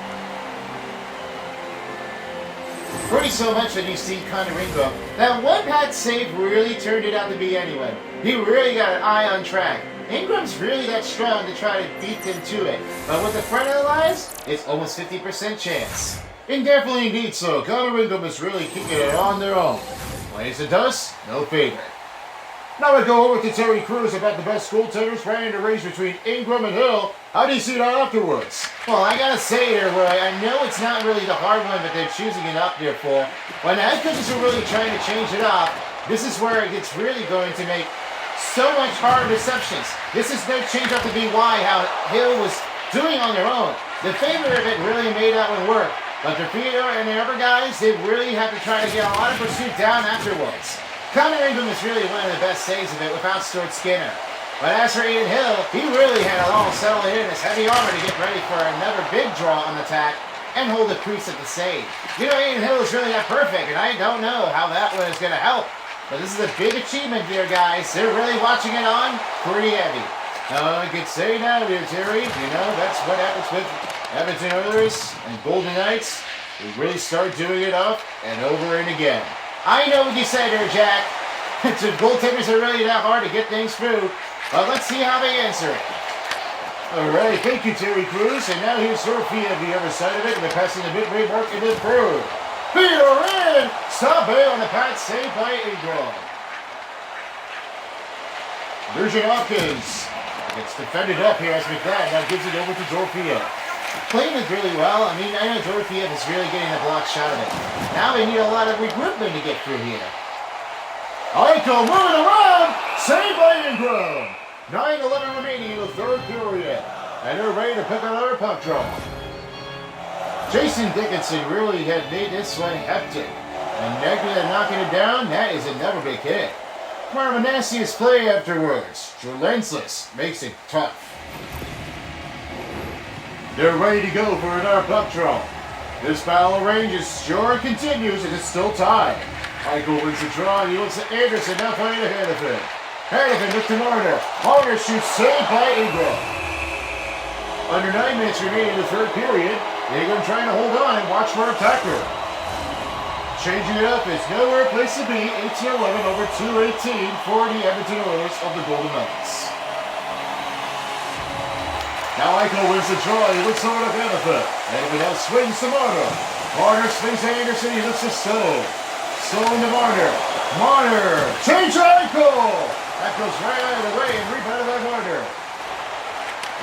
Pretty so much that you see Connor Ingram. That one pad save really turned it out to be anyway. He really got an eye on track. Ingram's really that strong to try to beat him to it. But with the front of the lines, it's almost 50% chance. And definitely indeed so. Connor Ingram is really kicking it on their own. Plays the dust, no favor. Now we go over to Terry Crews about the best goaltenders running the race between Ingram and Hill. How do you see that afterwards? Well, I gotta say here, Roy, I know it's not really the hard one that they're choosing it up there for. When the head coaches are really trying to change it up, this is where it's really going to make so much harder receptions. This is no change up to be why how Hill was doing on their own. The favor of it really made that one work. But Defeater and the other guys, they really have to try to get a lot of pursuit down afterwards. Connor Ingram is really one of the best saves of it without Stuart Skinner. But as for Aiden Hill, he really had it all settled in his heavy armor to get ready for another big draw on the attack and hold the crease at the save. You know, Aiden Hill is really that perfect, and I don't know how that one is going to help. But this is a big achievement here, guys. They're really watching it on pretty heavy. I could say now, dear Terry, you know, that's what happens with Edmonton Oilers and Golden Knights. They really start doing it up and over and again. I know what you said there, Jack. The goaltenders are really that hard to get things through. But let's see how they answer it. All right, thank you, Terry Crews. And now here's Sophie on the other side of it. And they're passing the mid-range mark into the third. Peter in! Stop it on the pad, saved by Ingram. Virgin Hopkins gets defended up here as McLeod now gives it over to Dorfia. Playing it really well. I mean, I know Dorfia is really getting a block shot of it. Now they need a lot of regroupment to get through here. Eichel moving around, saved by Ingram. 9:11 remaining in the third period. And they're ready to pick another puck draw. Jason Dickinson really had made this one hectic. And negative knocking it down, that is another big hit. Part of a nastiest play afterwards. Relentless makes it tough. They're ready to go for another puck draw. This battle range is sure continues and it's still tied. Eichel wins the draw and he looks at Anderson now playing ahead of him. Hanifin looks to Marner. Marner shoots saved by Ingram. Under 9 minutes remaining in the third period. Ingram trying to hold on and watch for attacker. Changing it up, it's nowhere a place to be. 18-11 over 2-18 for the Edmonton Oilers of the Golden Knights. Now Eichel wins the draw. He looks over to Benefit. And he now swings to Marner. Marner swings to Anderson. He looks to Stone. Stone to Marner. Marner. Change to Eichel. That goes right out of the way and rebounded by Marner.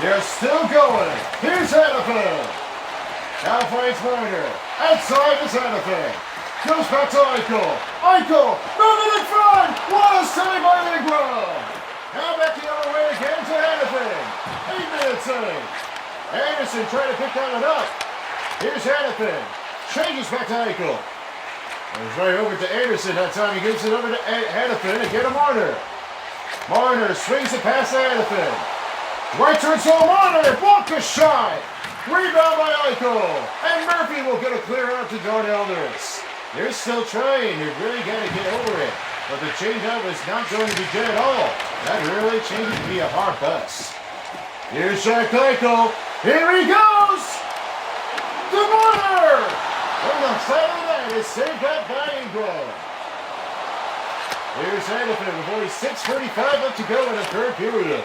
They're still going. Here's Hannafin. Now finds Marner. Outside is Hannafin. Goes back to Eichel. Eichel moving in front. What a save by Ingram. Now back the other way again to Hannafin. 8-minute save. Anderson trying to pick that one up. Here's Hannafin. Changes back to Eichel. Goes right over to Anderson. That time he gives it over to Hannafin and get a Marner. Marner swings it past Hannafin. Right turns to Marner. Block the shot. Rebound by Eichel. And Murphy will get a clear out to Darnell Nurse. They're still trying. They're really got to get over it. But the change-up is not going to be good at all. That really changes to be a hard bust. Here's Jack Eichel. Here he goes! To Marner! On the side of the net is saved up by Ingram. Here's Hannafin with only 6:45 left to go in the third period.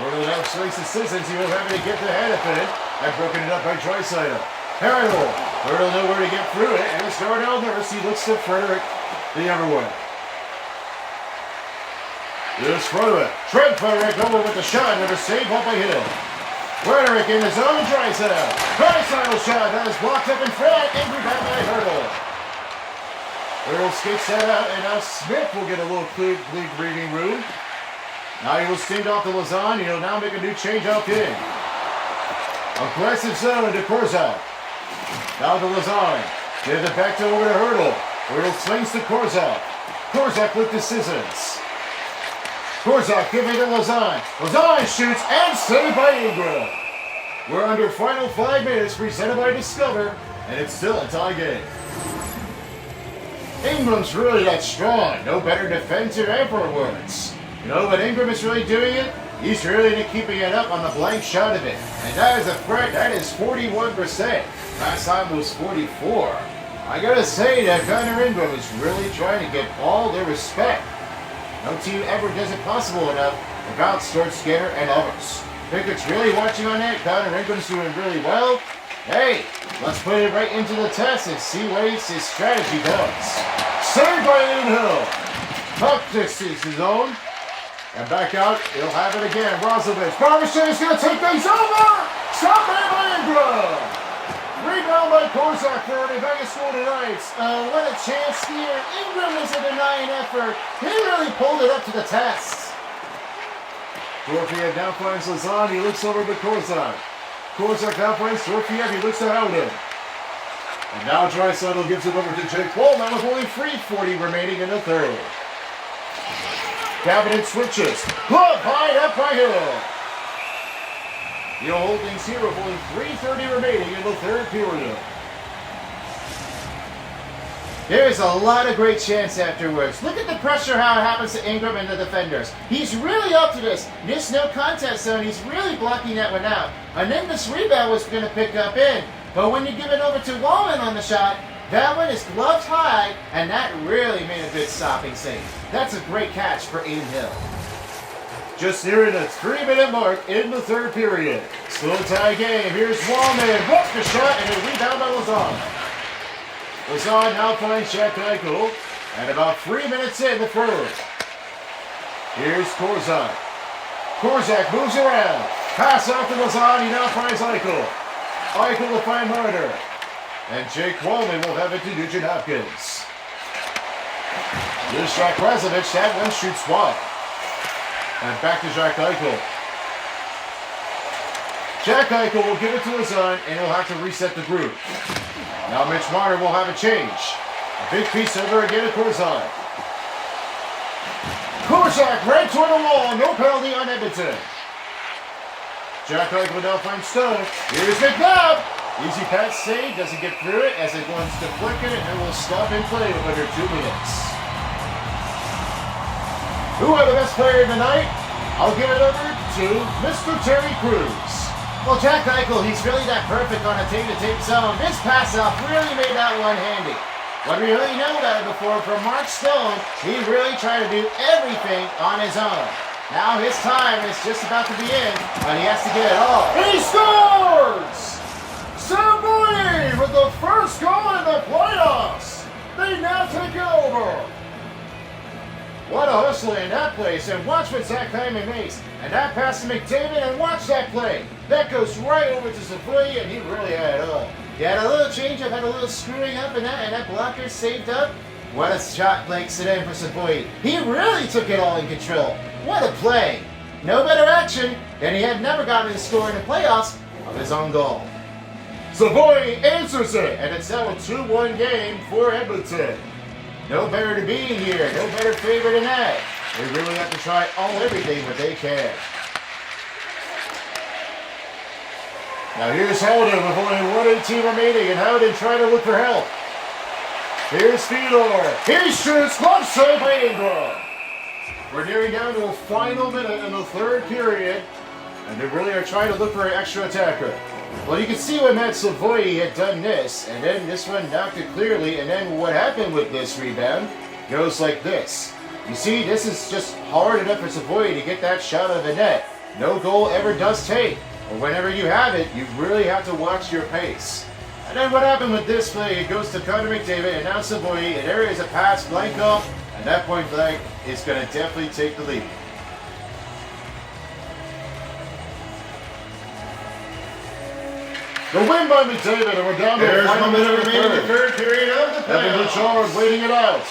Hurdle now swings to Sissons. He will have to get to Hannafin. And broken it up by Draisaitl. Hurdle nowhere to get through it. And it's Darnell Nurse. He looks to Frederick the other way. Here's Frederick. Trent Frederick over with the shot. Never saved up by Hill. Frederick in his own Draisaitl. Draisaitl shot. That is blocked up in front. And rebound by Hurdle. Hurdle skates that out. And now Smith will get a little clear breathing room. Now he will stand off to Lazan. He'll now make a new change out in. Aggressive zone to Korzak. Now to Lazan. Give it back to over to Hurdle. Hurdle swings to Korzak. Korzak with the Sissons. Korzak giving to Lazan. Lazan shoots and saved by Ingram. We're under final 5 minutes presented by Discover, and it's still a tie game. Ingram's really that strong. No better defensive afterwards. You know what Ingram is really doing it? He's really keeping it up on the blank shot of it. And that is a threat. That is 41%. Last time was 44. I gotta say that Connor Ingram is really trying to get all the respect. No team ever does it possible enough without Stuart Skinner and others. Pickett's really watching on that. Connor Ingram's doing really well. Hey, let's put it right into the test and see what his strategy does. Saved by Hill. Puck this is his own. And back out, he'll have it again. Roslovich. Barbashev is going to take things over. Stop it by Ingram. Rebound by Korzak for the Vegas Golden Knights. What a chance here. Ingram is a denying effort. He really pulled it up to the test. Dorfiev now finds Lazan. He looks over to Korzak. Korzak now finds Dorfiev. He looks to Howden. And now Draisaitl gives it over to Jake Walman with only 3:40 remaining in the third. Cabinet switches. Glove high up by Hill. The hold things here with only 3:30 remaining in the third period. There's a lot of great chance afterwards. Look at the pressure, how it happens to Ingram and the defenders. He's really up to this. This no contest zone, he's really blocking that one out. And then this rebound was going to pick up in. But when you give it over to Wallman on the shot, that one is gloved high, and that really made a good stopping save. That's a great catch for Aiden Hill. Just nearing the 3-minute mark in the third period. Still a tie game. Here's Wallman. Blocks the shot and a rebound by Lazan. Lazan now finds Jack Eichel. And about 3 minutes in the third. Here's Korzak. Korzak moves around. Pass off to Lazan. He now finds Eichel. Eichel will find Marner. And Jake Wallman will have it to Nugent Hopkins. Here's Jack Razovich. That one shoots wide. And back to Jack Eichel. Jack Eichel will give it to Lazan, and he'll have to reset the group. Now Mitch Marner will have a change. A big piece over again to Korzak. Korzak right toward the wall. No penalty on Edmonton. Jack Eichel now finds Stone. Here's McNabb. Easy pass save, doesn't get through it as it wants to flick it and will stop in play with under 2 minutes. Who are the best player tonight? I'll give it over to Mr. Terry Crews. Well, Jack Eichel, he's really that perfect on a tape-to-tape zone. This pass-off really made that one handy. What we really know about it before, from Mark Stone, he really tried to do everything on his own. Now his time is just about to be in, but he has to get it all. He scores! Savoy with the first goal in the playoffs. They now take it over. What a hustle in that place, and watch what Zach Hyman makes. And that pass to McDavid, and watch that play. That goes right over to Savoy, and he really had it all. He had a little change-up, had a little screwing up, and that blocker saved up. What a shot breaks it in for Savoy. He really took it all in control. What a play. No better action than he had never gotten to score in the playoffs of his own goal. Savoy answers it, and it's now a 2-1 game for Edmonton. No better to be here, no better favorite than that. They really have to try everything that they can. Now here's Holden with only 1:18 remaining, and Holden trying to look for help. Here's Fedor. He shoots, glove save by Ingram. We're nearing down to a final minute in the third period, and they really are trying to look for an extra attacker. Well, you can see when Matt Savoy had done this, and then this one knocked it clearly, and then what happened with this rebound goes like this. You see, this is just hard enough for Savoy to get that shot of the net. No goal ever does take, but whenever you have it, you really have to watch your pace. And then what happened with this play, it goes to Connor McDavid, and now Savoy, and there is a pass blank off, and that point blank is going to definitely take the lead. The win by McDavid, and we're down to There's a final 1 minute minute remaining in the third period of the Evan playoffs. Bouchard waiting it out.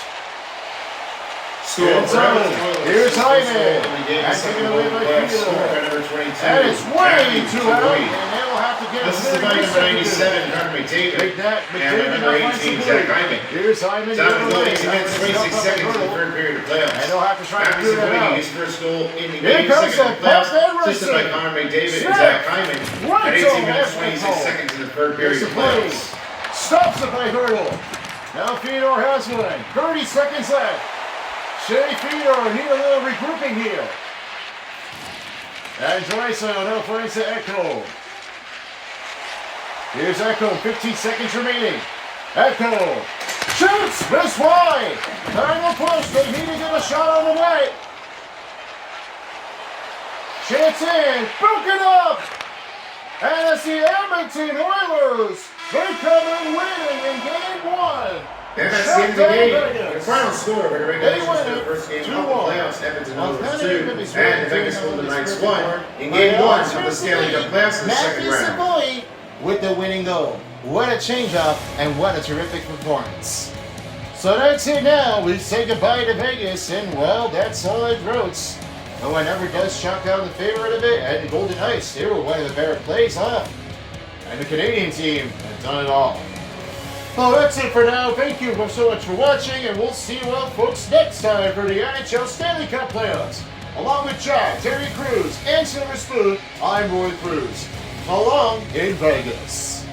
Score It's for Hyman. Edmonton. Here's Hyman. And And taken away by Fedor. number 22. And it's way too Savoy. early, and they will have to get This is the very number good 97, Connor McDavid. Take that, And McDavid number now finds 18, Savoy. Zach Hyman. Here's Hyman. Down the to other way. 18 minutes, 26 seconds in the third period of playoffs. And they'll have to try to Matthew figure that Savoy, out. his first goal in the Here 82nd comes of the the playoffs, puck assisted by and Connor McDavid and Smith. Zach Hyman. Right At 18 to minutes, left 26 goal. seconds in the third period Here's of the play. playoffs. Stops it by Hurdle. Now Fedor has one. 30 seconds left. Shea Fedor need a little regrouping here. And Draisaitl now finds the Echo. Here's Echo, 15 seconds remaining. Echo shoots, missed wide. Final push, they need to get a shot on the net. Chance in, broken up. And it's the Edmonton Oilers. They come in winning in game one. And that's the end of the game. The final score for the regulation They of win the it first game of the 2-1. playoffs, Edmonton Well, Oilers Stanley 2, could be and scoring the Vegas two Golden goals Knights this 1 score. in game But 1 here's of the Stanley Cup playoffs in the second Matthew round. Savoy with the winning goal. What a change-up and what a terrific performance. So that's it now. We say goodbye to Vegas, and well, that's all it wrote. No one ever does shout down the favorite of it, and the Golden Knights, they were one of the better plays left. And the Canadian team have done it all. Well, that's it for now. Thank you so much for watching, and we'll see you all folks next time for the NHL Stanley Cup playoffs. Along with Jack, Terry Crews, and Silver Spoon, I'm Roy Cruz. So long in Vegas.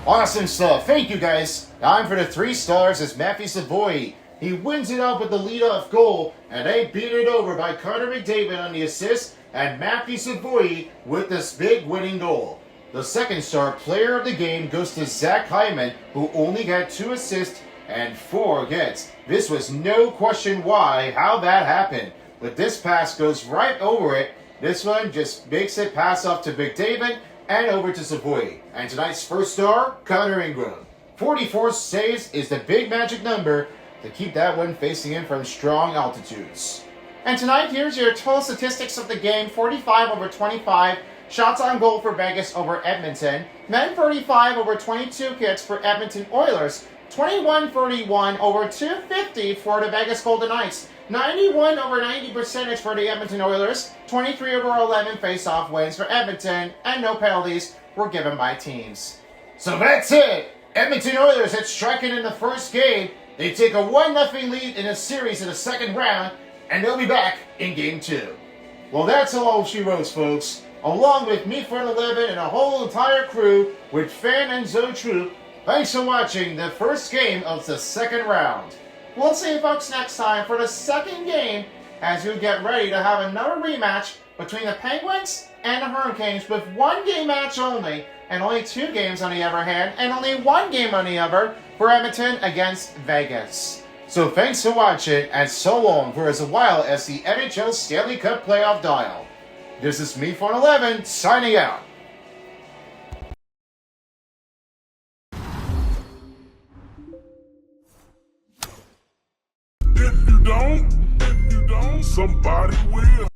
Awesome stuff. Thank you, guys. Time for the 3 stars as Matthew Savoy. He wins it up with the leadoff goal, and they beat it over by Connor McDavid on the assist, and Matthew Savoy with this big winning goal. The second star player of the game goes to Zach Hyman, who only got 2 assists and 4 hits. This was no question how that happened. But this pass goes right over it. This one just makes it pass off to McDavid and over to Savoy. And tonight's first star, Connor Ingram. 44 saves is the big magic number to keep that one facing in from strong altitudes. And tonight, here's your total statistics of the game. 45/25. Shots on goal for Vegas over Edmonton. Men 35/22 hits for Edmonton Oilers. 21-31 over 250 for the Vegas Golden Knights. 91/90 percentage for the Edmonton Oilers. 23/11 face-off wins for Edmonton. And no penalties were given by teams. So that's it. Edmonton Oilers had striking in the first game. They take a 1-0 lead in a series in the second round. And they'll be back in game 2. Well, that's all she wrote, folks. Along with me for 11 and a whole entire crew with Fan and Zoe Troop, thanks for watching the first game of the second round. We'll see you folks next time for the second game as we get ready to have another rematch between the Penguins and the Hurricanes with 1 game match only and only 2 games on the other hand and only 1 game on the other for Edmonton against Vegas. So thanks for watching, and so long for as a while as the NHL Stanley Cup playoff dial. This is me, Phone 11, signing out. If you don't, somebody will.